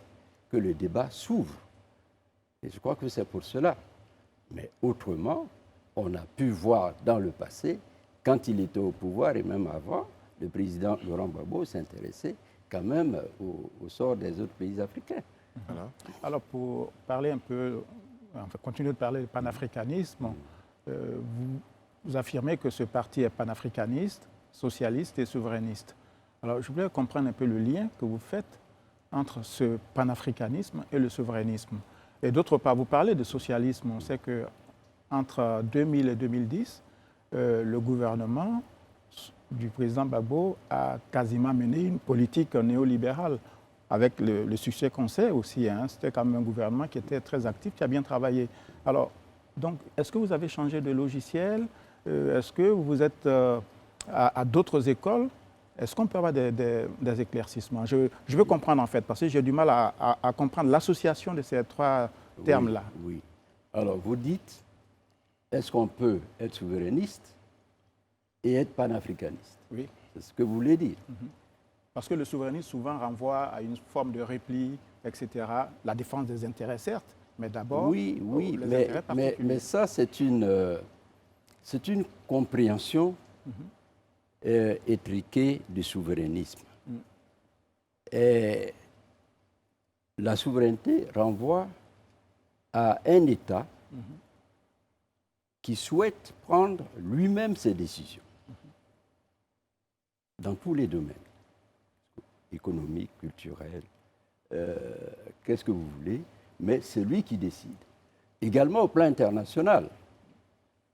que le débat s'ouvre. Et je crois que c'est pour cela. Mais autrement, on a pu voir dans le passé, quand il était au pouvoir et même avant, le président Laurent Gbagbo s'intéressait quand même au sort des autres pays africains. Voilà. Alors, pour parler un peu, enfin, continuer de parler du panafricanisme, vous affirmez que ce parti est panafricaniste, socialiste et souverainiste. Alors, je voulais comprendre un peu le lien que vous faites entre ce panafricanisme et le souverainisme. Et d'autre part, vous parlez de socialisme. On sait qu'entre 2000 et 2010, le gouvernement du président Gbagbo a quasiment mené une politique néolibérale, avec le succès qu'on sait aussi. C'était quand même un gouvernement qui était très actif, qui a bien travaillé. Alors, donc, est-ce que vous avez changé de logiciel? Est-ce que vous êtes à d'autres écoles? Est-ce qu'on peut avoir des éclaircissements? Je veux comprendre, en fait, parce que j'ai du mal à comprendre l'association de ces trois termes-là. Oui. Alors, vous dites, est-ce qu'on peut être souverainiste et être panafricaniste? Oui. C'est ce que vous voulez dire. Parce que le souverainisme souvent renvoie à une forme de repli, etc. La défense des intérêts, certes, mais d'abord... Oui, mais ça, c'est une compréhension étriquée du souverainisme. Et la souveraineté renvoie à un État qui souhaite prendre lui-même ses décisions dans tous les domaines, économiques, culturels, qu'est-ce que vous voulez, mais c'est lui qui décide. Également au plan international,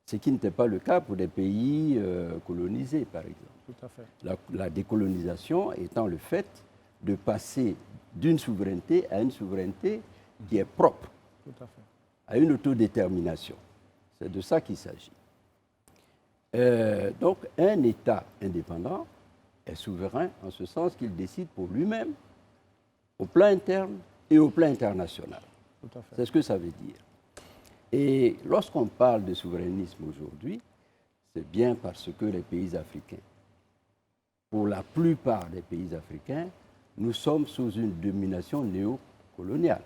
ce qui n'était pas le cas pour des pays colonisés, par exemple. Tout à fait. La décolonisation étant le fait de passer d'une souveraineté à une souveraineté qui est propre, Tout à fait. à une autodétermination. C'est de ça qu'il s'agit. Donc, un État indépendant est souverain en ce sens qu'il décide pour lui-même, au plan interne et au plan international. Tout à fait. C'est ce que ça veut dire. Et lorsqu'on parle de souverainisme aujourd'hui, c'est bien parce que les pays africains, pour la plupart des pays africains, nous sommes sous une domination néocoloniale.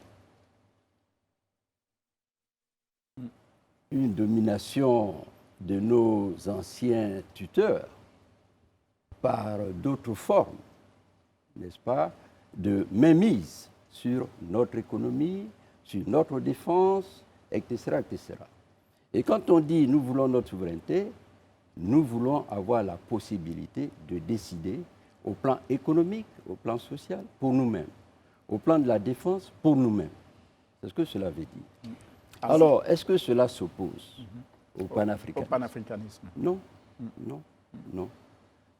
Une domination de nos anciens tuteurs par d'autres formes, n'est-ce pas, de mainmise sur notre économie, sur notre défense, etc., etc. Et quand on dit nous voulons notre souveraineté, nous voulons avoir la possibilité de décider au plan économique, au plan social, pour nous-mêmes, au plan de la défense, pour nous-mêmes. C'est ce que cela veut dire. Alors, est-ce que cela s'oppose au Au panafricanisme? panafricanisme. Non, non, non.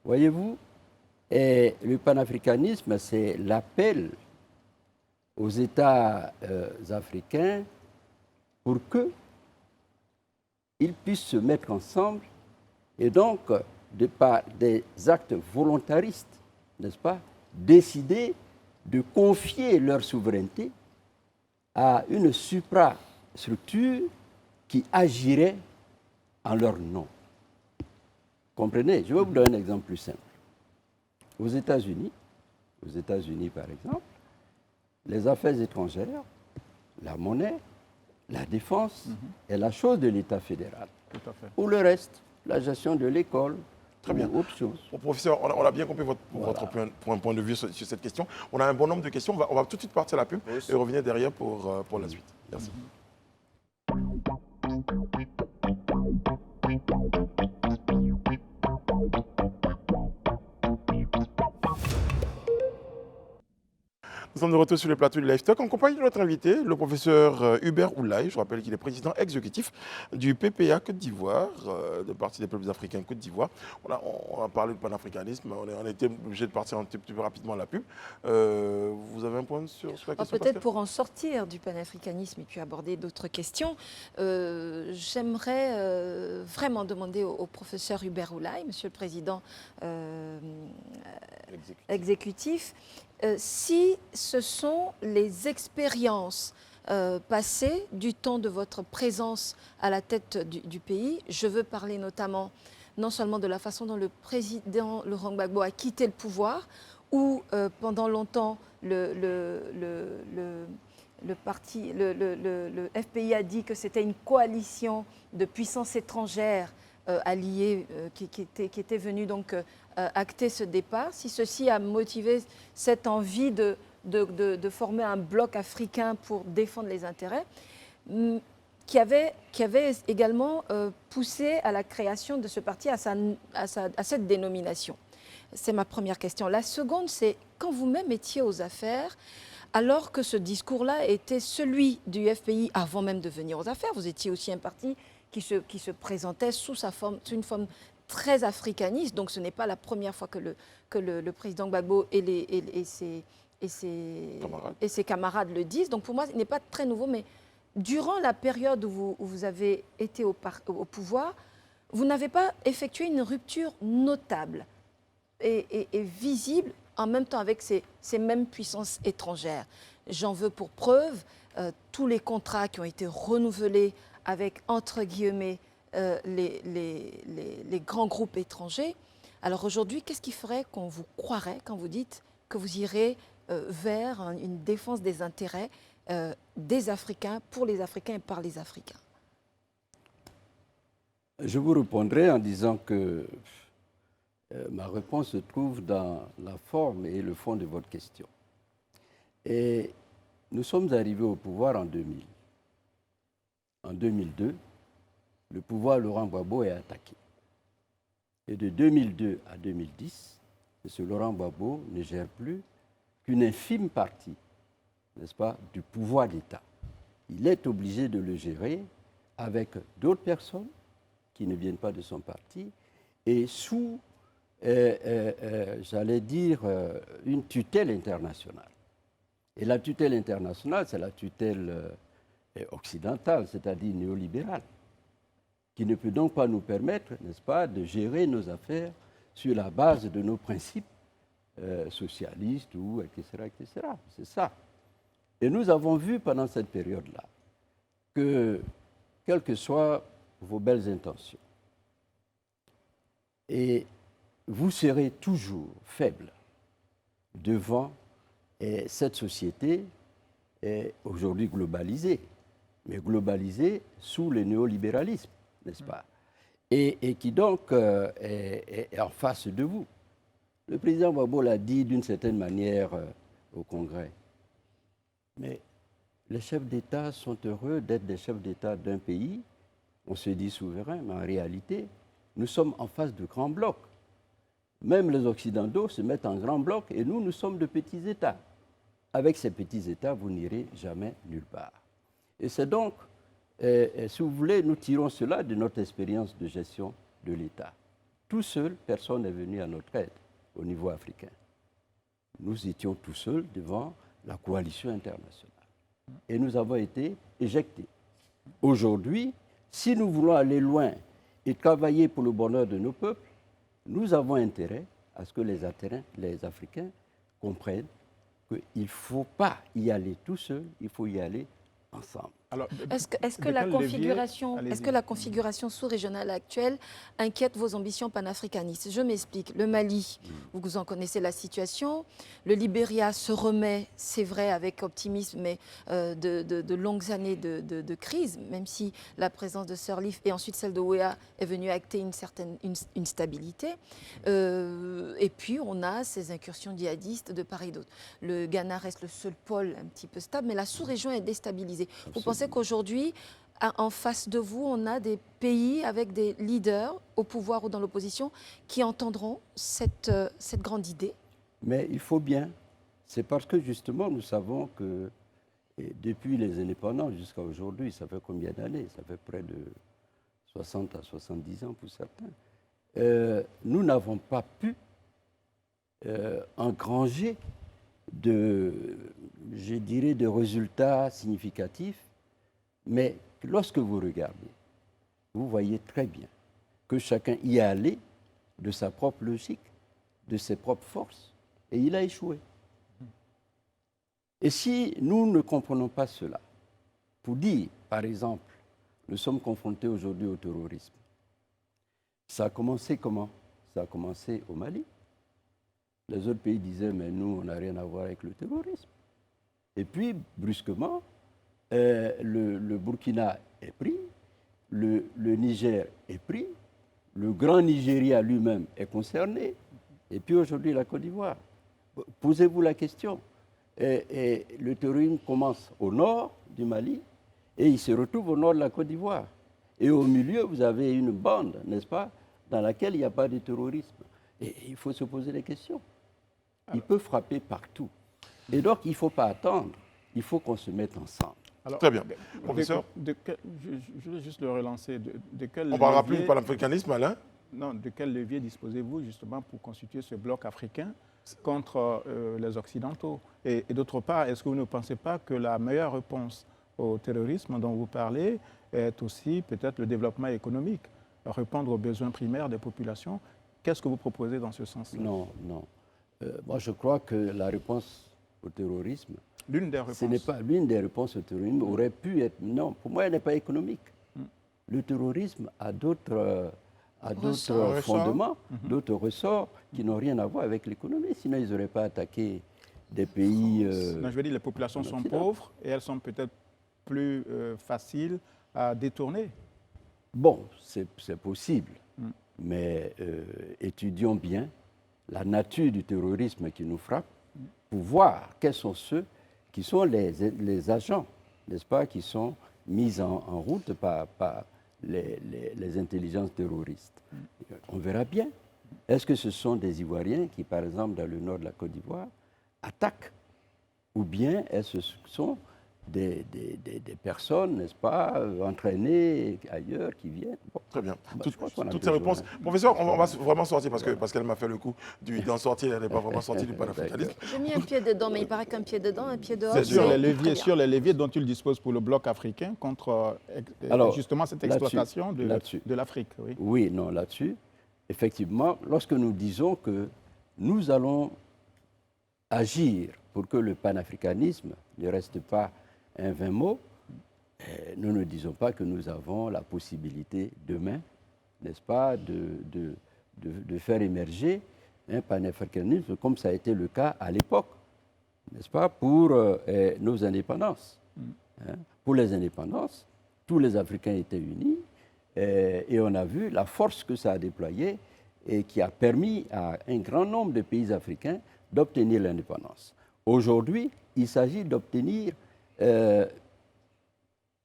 Voyez-vous, le panafricanisme, c'est l'appel aux États africains pour qu'ils puissent se mettre ensemble et donc, par des actes volontaristes, n'est-ce pas, décider de confier leur souveraineté à une suprastructure qui agirait en leur nom. Comprenez? Je vais vous donner un exemple plus simple. Aux États-Unis, par exemple, les affaires étrangères, la monnaie, la défense est la chose de l'État fédéral. Tout à fait. Pour le reste, la gestion de l'école, Très bien. autre chose. Bon, professeur, on a bien compris votre point de vue sur cette question. On a un bon nombre de questions. On va tout de suite partir à la pub et revenir derrière pour la suite. Merci. Nous sommes de retour sur le plateau du Live Talk en compagnie de notre invité, le professeur Hubert Oulaye. Je rappelle qu'il est président exécutif du PPA Côte d'Ivoire, de Parti des peuples africains Côte d'Ivoire. On a parlé de panafricanisme, on a été obligé de partir un petit peu rapidement à la pub. Vous avez un point sur la question? Peut-être pour en sortir du panafricanisme et puis aborder d'autres questions, j'aimerais vraiment demander au professeur Hubert Oulaye, monsieur le président exécutif, si ce sont les expériences passées du temps de votre présence à la tête du pays. Je veux parler notamment, non seulement de la façon dont le président Laurent Gbagbo a quitté le pouvoir, où pendant longtemps le FPI a dit que c'était une coalition de puissances étrangères alliées qui était venue donc acter ce départ. Si ceci a motivé cette envie de former un bloc africain pour défendre les intérêts, qui avait également poussé à la création de ce parti, à cette dénomination. C'est ma première question. La seconde, c'est quand vous-même étiez aux affaires, alors que ce discours-là était celui du FPI avant même de venir aux affaires, vous étiez aussi un parti qui se présentait sous une forme très africaniste. Donc ce n'est pas la première fois que le président Gbagbo et ses camarades le disent. Donc pour moi, ce n'est pas très nouveau, mais durant la période où vous avez été au pouvoir, vous n'avez pas effectué une rupture notable et visible en même temps avec ces mêmes puissances étrangères. J'en veux pour preuve tous les contrats qui ont été renouvelés avec, entre guillemets, les grands groupes étrangers. Alors aujourd'hui, qu'est-ce qui ferait qu'on vous croirait quand vous dites que vous irez vers une défense des intérêts des Africains, pour les Africains et par les Africains? Je vous répondrai en disant que ma réponse se trouve dans la forme et le fond de votre question. Et nous sommes arrivés au pouvoir en 2000. En 2002, le pouvoir Laurent Gbagbo est attaqué. Et de 2002 à 2010, M. Laurent Gbagbo ne gère plus qu'une infime partie, n'est-ce pas, du pouvoir d'État. Il est obligé de le gérer avec d'autres personnes qui ne viennent pas de son parti et sous, j'allais dire, une tutelle internationale. Et la tutelle internationale, c'est la tutelle occidentale, c'est-à-dire néolibérale, qui ne peut donc pas nous permettre, n'est-ce pas, de gérer nos affaires sur la base de nos principes socialistes, ou etc., etc. C'est ça. Et nous avons vu pendant cette période-là que, quelles que soient vos belles intentions, et vous serez toujours faible devant cette société aujourd'hui globalisée, mais globalisée sous le néolibéralisme, n'est-ce pas? Et qui donc est en face de vous. Le président Gbagbo l'a dit d'une certaine manière au Congrès. Mais les chefs d'État sont heureux d'être des chefs d'État d'un pays. On se dit souverain, mais en réalité, nous sommes en face de grands blocs. Même les Occidentaux se mettent en grands blocs et nous sommes de petits États. Avec ces petits États, vous n'irez jamais nulle part. Et c'est donc, si vous voulez, nous tirons cela de notre expérience de gestion de l'État. Tout seul, personne n'est venu à notre aide au niveau africain. Nous étions tout seuls devant la coalition internationale. Et nous avons été éjectés. Aujourd'hui, si nous voulons aller loin et travailler pour le bonheur de nos peuples, nous avons intérêt à ce que les Africains comprennent qu'il ne faut pas y aller tout seul, il faut y aller ensemble. Alors, Est-ce que la configuration sous-régionale actuelle inquiète vos ambitions panafricanistes? Je m'explique. Le Mali, vous en connaissez la situation. Le Libéria se remet, c'est vrai, avec optimisme, mais de longues années de crise, même si la présence de Sirleaf et ensuite celle de Weah est venue acter une stabilité. Et puis, on a ces incursions djihadistes de part et d'autre. Le Ghana reste le seul pôle un petit peu stable, mais la sous-région est déstabilisée. Vous pensez qu'aujourd'hui, en face de vous, on a des pays avec des leaders au pouvoir ou dans l'opposition qui entendront cette grande idée? Mais il faut bien. C'est parce que justement, nous savons que depuis les indépendances jusqu'à aujourd'hui, ça fait combien d'années? Ça fait près de 60 à 70 ans pour certains. Nous n'avons pas pu engranger je dirais, de résultats significatifs. Mais lorsque vous regardez, vous voyez très bien que chacun y est allé de sa propre logique, de ses propres forces, et il a échoué. Et si nous ne comprenons pas cela, pour dire, par exemple, nous sommes confrontés aujourd'hui au terrorisme, ça a commencé comment? Ça a commencé au Mali. Les autres pays disaient, mais nous, on n'a rien à voir avec le terrorisme. Et puis, brusquement, le Burkina est pris, le Niger est pris, le grand Nigeria lui-même est concerné, et puis aujourd'hui la Côte d'Ivoire. Posez-vous la question. Et le terrorisme commence au nord du Mali et il se retrouve au nord de la Côte d'Ivoire. Et au milieu, vous avez une bande, n'est-ce pas, dans laquelle il n'y a pas de terrorisme. Et il faut se poser des questions. Il peut frapper partout. Et donc, il ne faut pas attendre. Il faut qu'on se mette ensemble. Alors, très bien. Professeur, je veux juste le relancer. On parlera plus du panafricanisme, Alain. Non, de quel levier disposez-vous justement pour constituer ce bloc africain contre les Occidentaux? Et d'autre part, est-ce que vous ne pensez pas que la meilleure réponse au terrorisme dont vous parlez est aussi peut-être le développement économique, répondre aux besoins primaires des populations? Qu'est-ce que vous proposez dans ce sens-là? Non. Moi, je crois que la réponse au terrorisme, l'une des réponses. Ce n'est pas l'une des réponses au terrorisme, aurait pu être. Non, pour moi, elle n'est pas économique. Le terrorisme a d'autres fondements, d'autres ressorts qui n'ont rien à voir avec l'économie. Sinon, ils n'auraient pas attaqué des pays. Non, je veux dire, les populations sont pauvres et elles sont peut-être plus faciles à détourner. Bon, c'est possible. Mais étudions bien la nature du terrorisme qui nous frappe pour voir quels sont ceux qui sont les agents, n'est-ce pas, qui sont mis en route par les intelligences terroristes. On verra bien. Est-ce que ce sont des Ivoiriens qui, par exemple, dans le nord de la Côte d'Ivoire, attaquent? Ou bien est-ce que ce sont des personnes, n'est-ce pas, entraînées ailleurs qui viennent? Bon. Très bien. Je crois qu'on a Toutes ces besoin. réponses. Professeur, on va vraiment sortir parce qu'elle m'a fait le coup d'en sortir. Elle n'est pas vraiment sortie du panafricanisme. J'ai mis un pied dedans, mais il paraît qu'un pied dedans, un pied dehors. C'est Sur sûr. les leviers dont il dispose pour le bloc africain contre Alors, justement cette là-dessus, exploitation là-dessus. de l'Afrique. Oui. Oui, non, là-dessus, effectivement, lorsque nous disons que nous allons agir pour que le panafricanisme ne reste pas un vain mot, nous ne disons pas que nous avons la possibilité demain, n'est-ce pas, de faire émerger un panafricanisme comme ça a été le cas à l'époque, n'est-ce pas, pour nos indépendances. Hein. Pour les indépendances, tous les Africains étaient unis et on a vu la force que ça a déployée et qui a permis à un grand nombre de pays africains d'obtenir l'indépendance. Aujourd'hui, il s'agit d'obtenir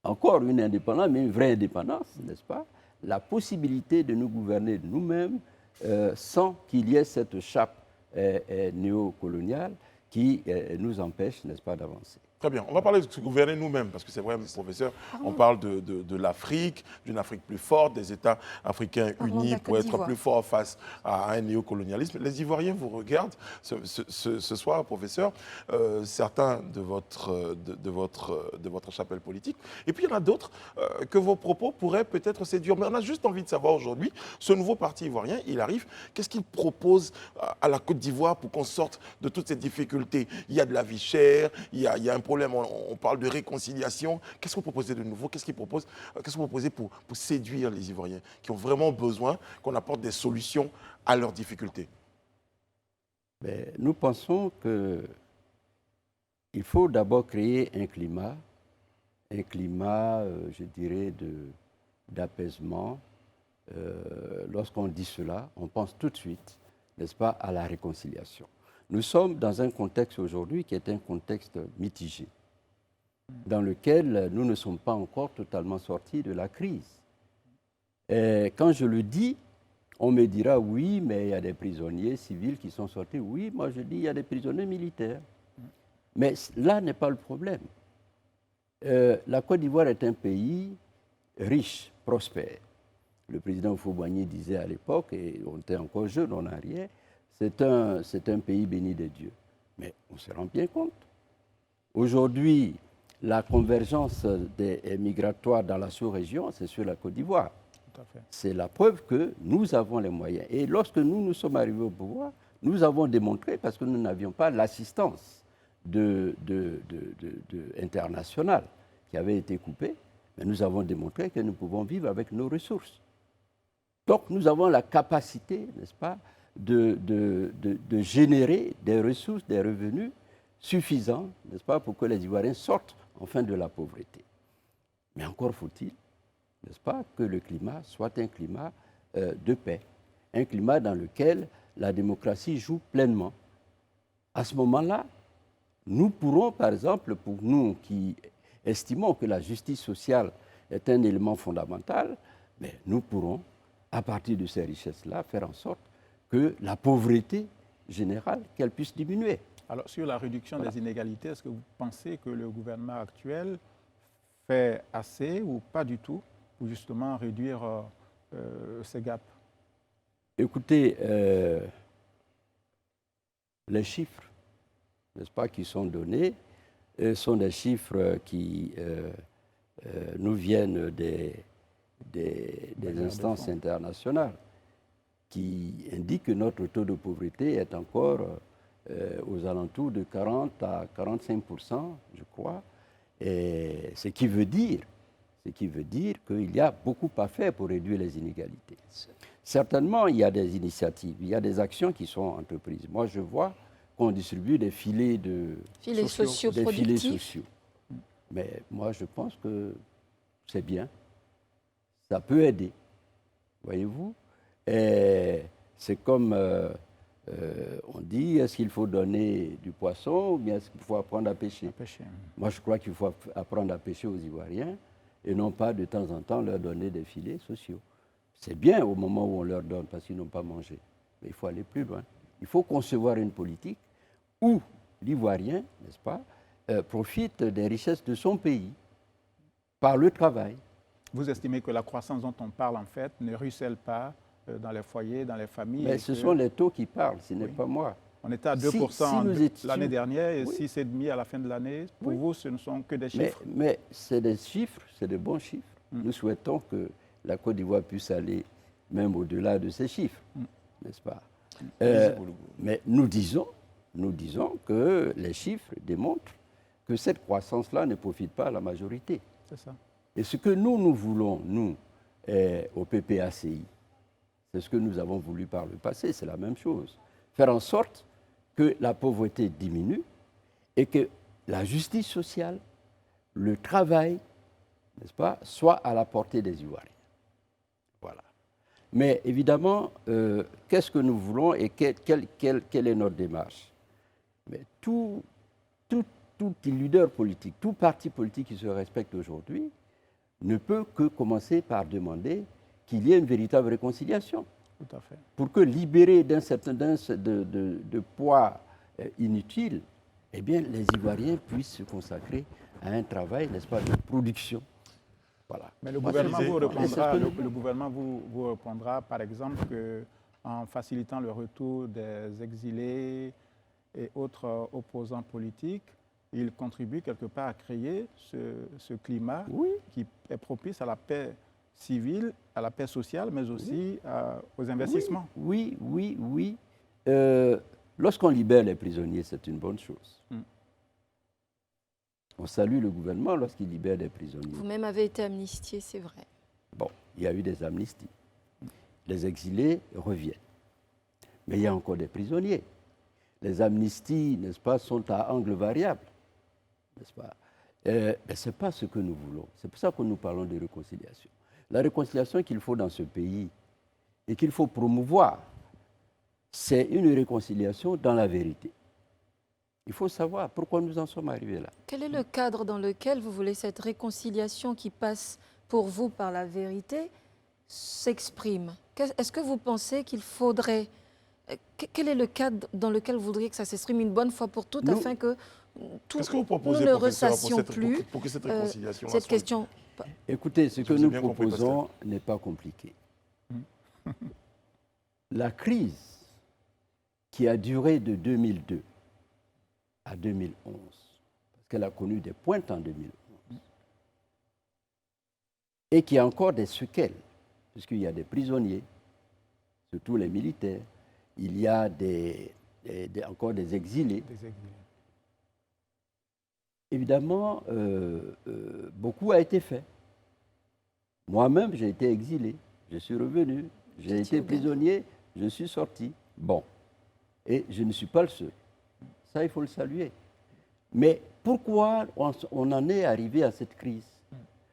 encore une indépendance, mais une vraie indépendance, n'est-ce pas? La possibilité de nous gouverner nous-mêmes sans qu'il y ait cette chape néocoloniale qui nous empêche, n'est-ce pas, d'avancer. Très bien. On va parler de se gouverner nous-mêmes, parce que c'est vrai, professeur, on parle de l'Afrique, d'une Afrique plus forte, des États africains unis pour être plus forts face à un néocolonialisme. Les Ivoiriens vous regardent ce soir, professeur, certains de votre chapelle politique, et puis il y en a d'autres que vos propos pourraient peut-être séduire. Mais on a juste envie de savoir aujourd'hui, ce nouveau parti ivoirien, il arrive, qu'est-ce qu'il propose à la Côte d'Ivoire pour qu'on sorte de toutes ces difficultés? Il y a de la vie chère, il y a un problème, on parle de réconciliation. Qu'est-ce que vous proposez de nouveau? Qu'est-ce que vous proposez pour séduire les Ivoiriens qui ont vraiment besoin qu'on apporte des solutions à leurs difficultés? Mais nous pensons qu'il faut d'abord créer un climat, je dirais, d'apaisement. Lorsqu'on dit cela, on pense tout de suite, n'est-ce pas, à la réconciliation. Nous sommes dans un contexte aujourd'hui qui est un contexte mitigé, dans lequel nous ne sommes pas encore totalement sortis de la crise. Et quand je le dis, on me dira oui, mais il y a des prisonniers civils qui sont sortis. Oui, moi je dis il y a des prisonniers militaires. Mais là n'est pas le problème. La Côte d'Ivoire est un pays riche, prospère. Le président Houphouët-Boigny disait à l'époque, et on était encore jeune, on n'a rien, c'est un pays béni de Dieu. Mais on se rend bien compte. Aujourd'hui, la convergence des migratoires dans la sous-région, c'est sur la Côte d'Ivoire. C'est la preuve que nous avons les moyens. Et lorsque nous sommes arrivés au pouvoir, nous avons démontré, parce que nous n'avions pas l'assistance internationale qui avait été coupée, mais nous avons démontré que nous pouvons vivre avec nos ressources. Donc nous avons la capacité, n'est-ce pas, de générer des ressources, des revenus suffisants, n'est-ce pas, pour que les Ivoiriens sortent enfin de la pauvreté. Mais encore faut-il, n'est-ce pas, que le climat soit un climat de paix, un climat dans lequel la démocratie joue pleinement. À ce moment-là, nous pourrons, par exemple, pour nous qui estimons que la justice sociale est un élément fondamental, mais nous pourrons, à partir de ces richesses-là, faire en sorte que la pauvreté générale, qu'elle puisse diminuer. Alors, sur la réduction des inégalités, est-ce que vous pensez que le gouvernement actuel fait assez ou pas du tout pour justement réduire ces gaps? Écoutez, les chiffres, n'est-ce pas, qui sont donnés, sont des chiffres qui nous viennent des instances internationales qui indiquent que notre taux de pauvreté est encore aux alentours de 40 à 45%, je crois. Et ce qui veut dire qu'il y a beaucoup à faire pour réduire les inégalités. Certainement, il y a des initiatives, il y a des actions qui sont entreprises. Moi, je vois qu'on distribuue des filets sociaux. Mais moi, je pense que c'est bien. Ça peut aider, voyez-vous. Et c'est comme on dit, est-ce qu'il faut donner du poisson ou bien est-ce qu'il faut apprendre à pêcher? Moi, je crois qu'il faut apprendre à pêcher aux Ivoiriens et non pas de temps en temps leur donner des filets sociaux. C'est bien au moment où on leur donne parce qu'ils n'ont pas mangé. Mais il faut aller plus loin. Il faut concevoir une politique où l'Ivoirien, n'est-ce pas, profite des richesses de son pays par le travail. Vous estimez que la croissance dont on parle, en fait, ne ruisselle pas dans les foyers, dans les familles? Mais ce sont les taux qui parlent, ce n'est Oui. pas moi. On était à 2% nous étions... l'année dernière et Oui. 6,5% à la fin de l'année. Pour Oui. vous, ce ne sont que des chiffres? Mais c'est des chiffres, c'est de bons chiffres. Nous souhaitons que la Côte d'Ivoire puisse aller même au-delà de ces chiffres, n'est-ce pas? Mais nous disons que les chiffres démontrent que cette croissance-là ne profite pas à la majorité. C'est ça. Et ce que nous voulons, nous, au PPACI, c'est ce que nous avons voulu par le passé, c'est la même chose. Faire en sorte que la pauvreté diminue et que la justice sociale, le travail, n'est-ce pas, soit à la portée des Ivoiriens. Voilà. Mais évidemment, qu'est-ce que nous voulons et quelle est notre démarche? Mais tout leader politique, tout parti politique qui se respecte aujourd'hui ne peut que commencer par demander qu'il y ait une véritable réconciliation. Tout à fait. Pour que, libérés d'un certain de poids inutile, eh bien, les Ivoiriens puissent se consacrer à un travail, n'est-ce pas, de production. Voilà. Mais le Moi, gouvernement c'est- vous répondra, c'est ce que le gouvernement vous répondra, par exemple, qu'en facilitant le retour des exilés et autres opposants politiques, il contribue quelque part à créer ce climat Oui. qui est propice à la paix civile, à la paix sociale, mais aussi aux investissements. Oui. Lorsqu'on libère les prisonniers, c'est une bonne chose. On salue le gouvernement lorsqu'il libère des prisonniers. Vous-même avez été amnistié, c'est vrai. Bon, il y a eu des amnisties. Les exilés reviennent. Mais il y a encore des prisonniers. Les amnisties, n'est-ce pas, sont à angle variable. N'est-ce pas? Mais ce n'est pas ce que nous voulons. C'est pour ça que nous parlons de réconciliation. La réconciliation qu'il faut dans ce pays et qu'il faut promouvoir, c'est une réconciliation dans la vérité. Il faut savoir pourquoi nous en sommes arrivés là. Quel est le cadre dans lequel vous voulez cette réconciliation qui passe pour vous par la vérité s'exprime? Est-ce que vous pensez qu'il faudrait... Quel est le cadre dans lequel vous voudriez que ça s'exprime une bonne fois pour toutes afin que tout, Qu'est-ce que vous nous proposez, ne professeur, ressassions plus pour que cette réconciliation cette soit- question? Écoutez, ce que vous ai nous bien compris, proposons n'est pas compliqué. La crise qui a duré de 2002 à 2011, parce qu'elle a connu des pointes en 2011, et qui a encore des séquelles, puisqu'il y a des prisonniers, surtout les militaires, il y a encore des exilés. Des exilés. Évidemment, beaucoup a été fait. Moi-même, j'ai été exilé, je suis revenu, j'ai été prisonnier, je suis sorti. Bon, et je ne suis pas le seul. Ça, il faut le saluer. Mais pourquoi on en est arrivé à cette crise?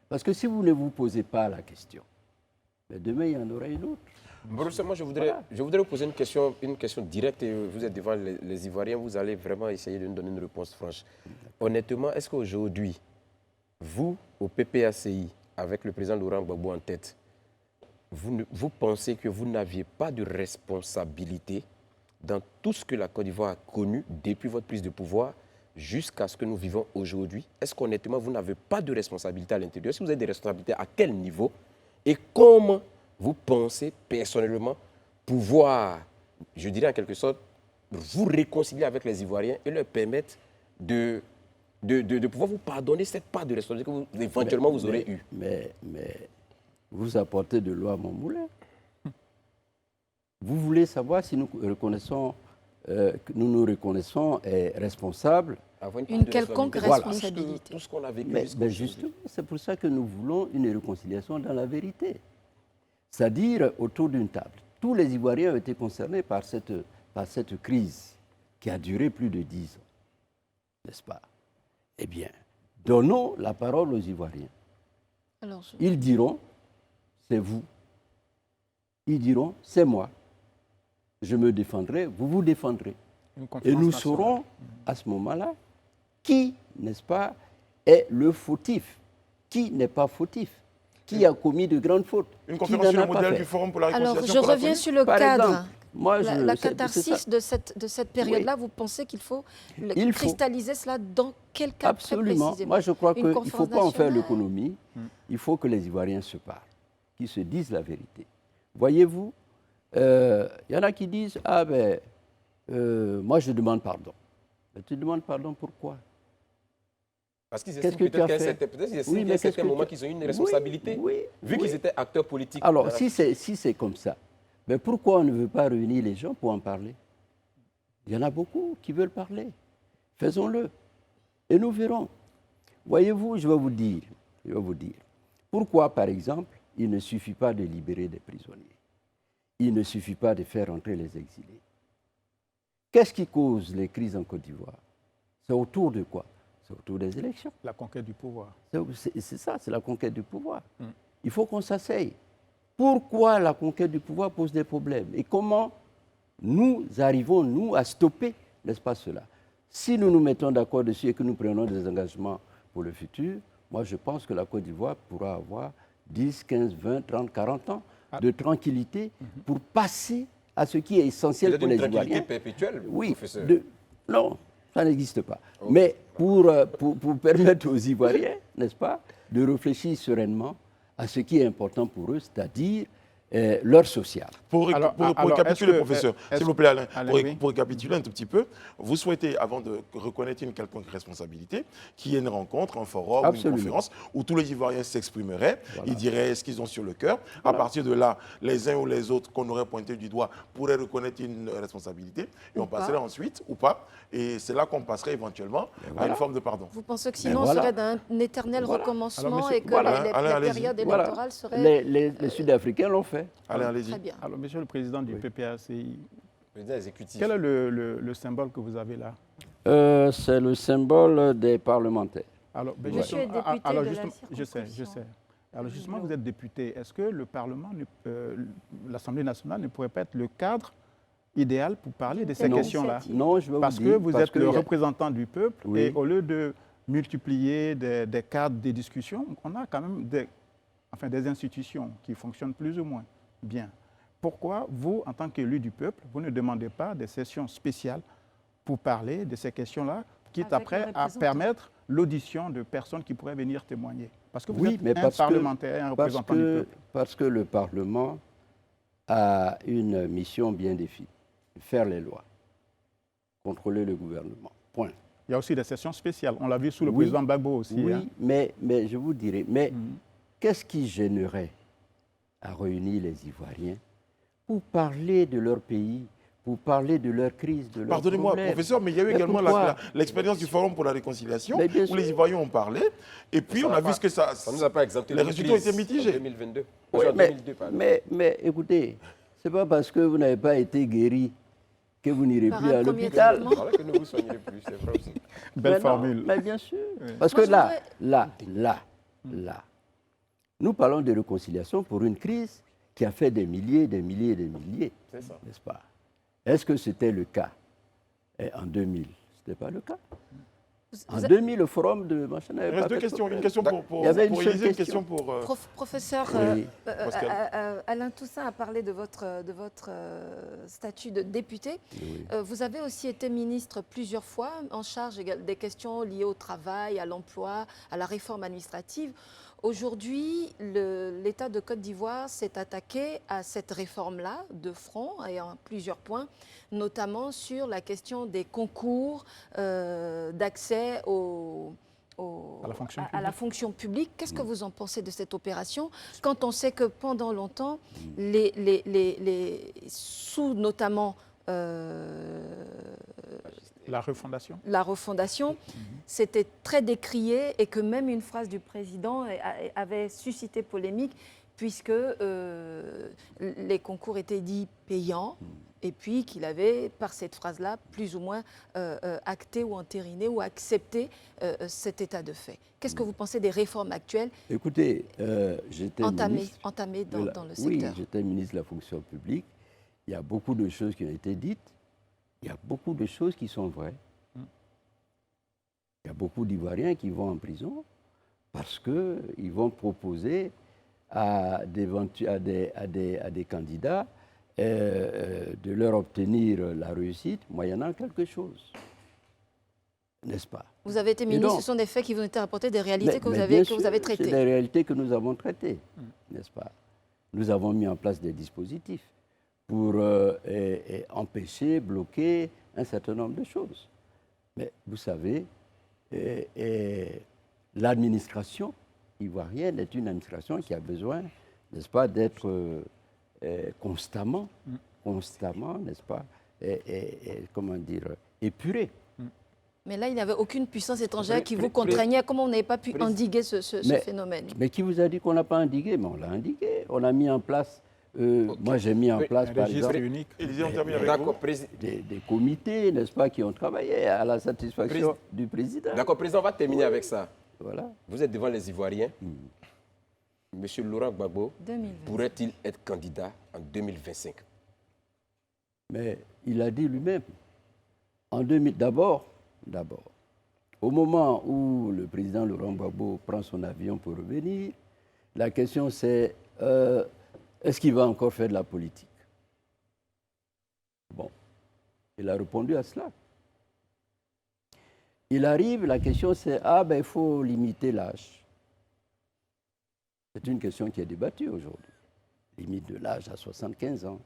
Parce que si vous ne vous posez pas la question, mais demain, il y en aura une autre. Professeur, moi, je voudrais vous poser une question directe. Et vous êtes devant les Ivoiriens, vous allez vraiment essayer de nous donner une réponse franche. Honnêtement, est-ce qu'aujourd'hui, vous, au PPACI, avec le président Laurent Gbagbo en tête, vous pensez que vous n'aviez pas de responsabilité dans tout ce que la Côte d'Ivoire a connu depuis votre prise de pouvoir jusqu'à ce que nous vivons aujourd'hui? Est-ce qu'honnêtement, vous n'avez pas de responsabilité à l'intérieur? Si vous avez des responsabilités, à quel niveau? Et comment vous pensez personnellement pouvoir, je dirais en quelque sorte, vous réconcilier avec les Ivoiriens et leur permettre de pouvoir vous pardonner cette part de responsabilité que éventuellement vous aurez eue? Mais vous apportez de l'eau à mon moulin. Vous voulez savoir si nous nous reconnaissons responsables? Avoir part Une de quelconque responsabilité. responsabilité. Tout ce qu'on a vécu Mais jusqu'aujourd'hui. justement, c'est pour ça que nous voulons une réconciliation dans la vérité. C'est-à-dire autour d'une table. Tous les Ivoiriens ont été concernés par cette crise qui a duré plus de 10 ans. N'est-ce pas? Eh bien, donnons la parole aux Ivoiriens. Alors, Ils diront, c'est vous. Ils diront, c'est moi. Je me défendrai, vous vous défendrez. Une Et conférence nous nationale. saurons à ce moment-là qui, n'est-ce pas, est le fautif qui n'est pas fautif, qui a commis de grandes fautes. Une qui conférence n'en sur a le pas modèle fait. du Forum pour la Alors, réconciliation je pour la reviens police. sur le Par cadre. exemple, moi, La c'est catharsis ça. de cette période-là, vous pensez qu'il faut Il faut. cristalliser cela dans quel cadre très Absolument. précisément? Moi, je crois Une qu'il ne faut conférence pas en faire nationale? l'économie. Il faut que les Ivoiriens se parlent, qu'ils se disent la vérité. Voyez-vous, il y en a qui disent, ah ben, moi je demande pardon. Mais tu demandes pardon pourquoi? Parce qu'ils Qu'est-ce estiment que tu as peut-être fait? peut-être qu'ils estiment Oui, qu'à mais un qu'est-ce certain que moment tu- qu'ils ont une Oui, responsabilité, oui, vu oui. qu'ils étaient acteurs politiques. Alors, dans la- si c'est comme ça, mais pourquoi on ne veut pas réunir les gens pour en parler? Il y en a beaucoup qui veulent parler. Faisons-le. Et nous verrons. Voyez-vous, je vais vous dire, pourquoi, par exemple, il ne suffit pas de libérer des prisonniers. Il ne suffit pas de faire entrer les exilés. Qu'est-ce qui cause les crises en Côte d'Ivoire? C'est autour de quoi? C'est autour des élections. La conquête du pouvoir. C'est ça, c'est la conquête du pouvoir. Il faut qu'on s'asseye. Pourquoi la conquête du pouvoir pose des problèmes? Et comment nous arrivons, nous, à stopper, n'est-ce pas, cela? Si nous nous mettons d'accord dessus et que nous prenons des engagements pour le futur, moi, je pense que la Côte d'Ivoire pourra avoir 10, 15, 20, 30, 40 ans de tranquillité pour passer à ce qui est essentiel Peut-être pour une les tranquillité Ivoiriens. perpétuelle, Oui, professeur. non, ça n'existe pas. Mais pour permettre aux Ivoiriens, n'est-ce pas, de réfléchir sereinement à ce qui est important pour eux, c'est-à-dire leur social. Pour Alors, récapituler, est-ce que- professeur, est-ce- s'il vous plaît, Alain, Alain, pour, oui. pour récapituler un tout petit peu, vous souhaitez, avant de reconnaître une quelconque responsabilité, qu'il y ait une rencontre, un forum, Absolument. une conférence où tous les Ivoiriens s'exprimeraient, ils diraient ce qu'ils ont sur le cœur. À partir de là, les uns ou les autres qu'on aurait pointé du doigt pourraient reconnaître une responsabilité et Ou on pas. passerait ensuite, ou pas, et c'est là qu'on passerait éventuellement à une forme de pardon. Vous pensez que sinon, voilà. on serait d'un éternel Voilà. recommencement Alors, monsieur- et que voilà. les Alain, allez-y. périodes Voilà. électorales seraient Les Sud-Africains l'ont fait. Allez, allez-y. très bien? Alors, monsieur le président du PPACI, Président exécutif. quel est le symbole que vous avez là? C'est le symbole des parlementaires. Alors, ben, Monsieur est justement- député alors, de la justement- je sais. circonscription. Alors justement, vous êtes député. Est-ce que le Parlement, l'Assemblée nationale ne pourrait pas être le cadre idéal pour parler de ces Non. questions-là? Non, je vais Parce vous que dire. vous parce êtes que le il y a- représentant du peuple Oui. et au lieu de multiplier des cadres, des discussions, on a quand même des institutions qui fonctionnent plus ou moins bien. Pourquoi vous, en tant qu'élu du peuple, vous ne demandez pas des sessions spéciales pour parler de ces questions-là, quitte Avec après les à représentants. permettre l'audition de personnes qui pourraient venir témoigner? Parce que vous Oui, êtes mais un parce que- parlementaire, un représentant du peuple. parce que le Parlement a une mission bien définie, faire les lois, contrôler le gouvernement. Point. Il y a aussi des sessions spéciales. On l'a vu sous le Oui. président Gbagbo aussi. Oui, hein. mais je vous dirais, mais qu'est-ce qui gênerait à réunir les Ivoiriens pour parler de leur pays, pour parler de leur crise, de leurs Pardonnez-moi, problèmes? professeur, mais il y a eu Mais également pourquoi l'expérience du Forum pour la réconciliation, Mais bien où sûr. les Ivoiriens ont parlé, et puis on a vu ce que ça... Ça ne nous a pas exempté Les d'une résultats ont crise été mitigés. En 2022. Oui, En mais, 2002, pardon. mais écoutez, ce n'est pas parce que vous n'avez pas été guéri que vous n'irez Par plus un à premier l'hôpital. traitement. Voilà que ne vous soignerez plus, c'est vrai aussi. Belle Mais non, formule. mais bien sûr. Parce Moi, que je là, voudrais- nous parlons de réconciliation pour une crise qui a fait des milliers, des milliers, des milliers, C'est ça. n'est-ce pas? Est-ce que c'était le cas en 2000? Ce n'était pas le cas. En 2000, le forum de machin n'avait Il reste pas deux fait de questions. Une problème. question pour Il y avait une Élisée, seule une question question. pour... Professeur, Oui. Pascal. Alain Toussaint a parlé de votre statut de député. Oui. Vous avez aussi été ministre plusieurs fois, en charge des questions liées au travail, à l'emploi, à la réforme administrative. Aujourd'hui, l'État de Côte d'Ivoire s'est attaqué à cette réforme-là de front et en plusieurs points, notamment sur la question des concours d'accès À la fonction à la fonction publique. Qu'est-ce que vous en pensez de cette opération quand on sait que pendant longtemps, sous notamment La refondation. la refondation, c'était très décrié et que même une phrase du président avait suscité polémique puisque les concours étaient dits payants et puis qu'il avait, par cette phrase-là, plus ou moins acté ou entériné ou accepté cet état de fait. Qu'est-ce que vous pensez des réformes actuelles Écoutez, j'étais entamées ministre dans le Oui, secteur? j'étais ministre de la fonction publique. Il y a beaucoup de choses qui ont été dites. Il y a beaucoup de choses qui sont vraies. Il y a beaucoup d'Ivoiriens qui vont en prison Parce qu'ils vont proposer à des candidats de leur obtenir la réussite moyennant quelque chose. N'est-ce pas? Vous avez été ministre, ce sont des faits qui vous ont été rapportés, des réalités que vous avez traitées. C'est des réalités que nous avons traitées, n'est-ce pas? Nous avons mis en place des dispositifs pour empêcher, bloquer un certain nombre de choses. Mais vous savez, l'administration ivoirienne est une administration qui a besoin, n'est-ce pas, d'être constamment, n'est-ce pas, comment dire, épurée. Mais là, il n'y avait aucune puissance étrangère qui vous contraignait. Comment on n'avait pas pu endiguer ce phénomène? Mais qui vous a dit qu'on n'a pas endigué? Mais on l'a endigué. On a mis en place, moi j'ai mis en place, par exemple, des comités, n'est-ce pas, qui ont travaillé à la satisfaction du président. D'accord, président, on va terminer avec ça. Voilà. Vous êtes devant les Ivoiriens. Monsieur Laurent Gbagbo pourrait-il être candidat en 2025? Mais il a dit lui-même, d'abord, au moment où le président Laurent Gbagbo prend son avion pour revenir, la question c'est, est-ce qu'il va encore faire de la politique? Bon, il a répondu à cela. Il arrive, la question c'est, il faut limiter l'âge. C'est une question qui est débattue aujourd'hui. Limite de l'âge à 75 ans.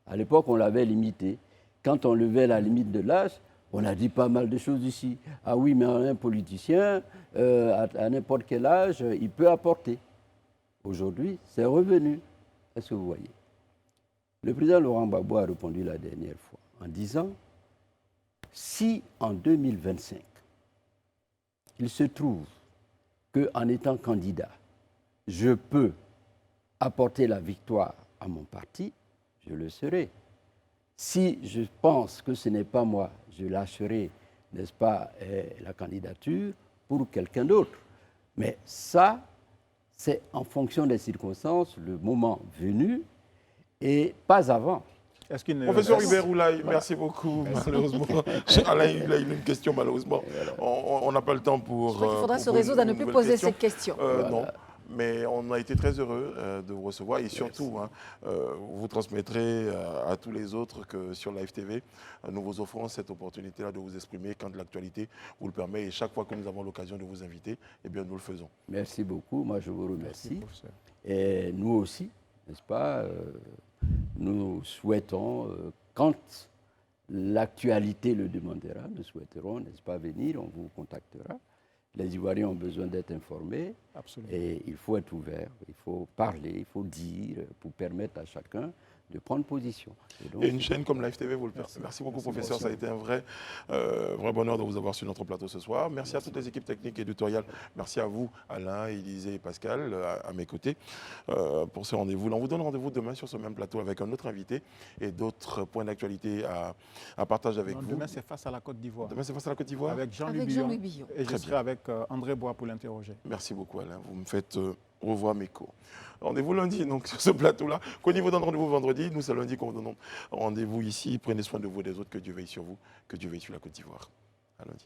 À l'époque, on l'avait limité. Quand on levait la limite de l'âge, on a dit pas mal de choses ici. Ah oui, mais un politicien, à n'importe quel âge, il peut apporter. Aujourd'hui, c'est revenu. Est-ce que vous voyez? Le président Laurent Gbagbo a répondu la dernière fois en disant, si en 2025, il se trouve qu'en étant candidat, je peux apporter la victoire à mon parti, je le serai. Si je pense que ce n'est pas moi, je lâcherai, n'est-ce pas, la candidature pour quelqu'un d'autre. Mais ça, c'est en fonction des circonstances, le moment venu, et pas avant. Professeur Hubert Oulaye, merci beaucoup. Malheureusement, Alain, il a une question, malheureusement. On n'a pas le temps pour... Je crois qu'il faudra se résoudre à ne plus poser cette question. Non. Mais on a été très heureux de vous recevoir et surtout, vous transmettrez à tous les autres que sur Live TV, nous vous offrons cette opportunité-là de vous exprimer quand l'actualité vous le permet. Et chaque fois que nous avons l'occasion de vous inviter, eh bien, nous le faisons. Merci beaucoup. Moi, je vous remercie. Et nous aussi, n'est-ce pas, nous souhaitons, quand l'actualité le demandera, nous souhaiterons, n'est-ce pas, venir, on vous contactera. Les Ivoiriens ont besoin d'être informés. Absolument. Et il faut être ouvert, il faut parler, il faut dire pour permettre à chacun de prendre position. Et une chaîne comme Live TV vous le permet. Merci beaucoup, professeur. Ça a été un vrai bonheur de vous avoir sur notre plateau ce soir. Merci à toutes les équipes techniques et éditoriales. Merci à vous, Alain, Élisée et Pascal, à mes côtés, pour ce rendez-vous. On vous donne rendez-vous demain sur ce même plateau avec un autre invité et d'autres points d'actualité à partager avec vous. Demain, c'est face à la Côte d'Ivoire. Demain, c'est face à la Côte d'Ivoire. Avec Jean-Louis Billon. Et je serai avec André Bois pour l'interroger. Merci beaucoup, Alain. Vous me faites revoir mes cours. Rendez-vous lundi donc, sur ce plateau-là. Qu'on vous donne rendez-vous vendredi. Nous, c'est lundi qu'on vous donne rendez-vous ici. Prenez soin de vous et des autres. Que Dieu veille sur vous. Que Dieu veille sur la Côte d'Ivoire. À lundi.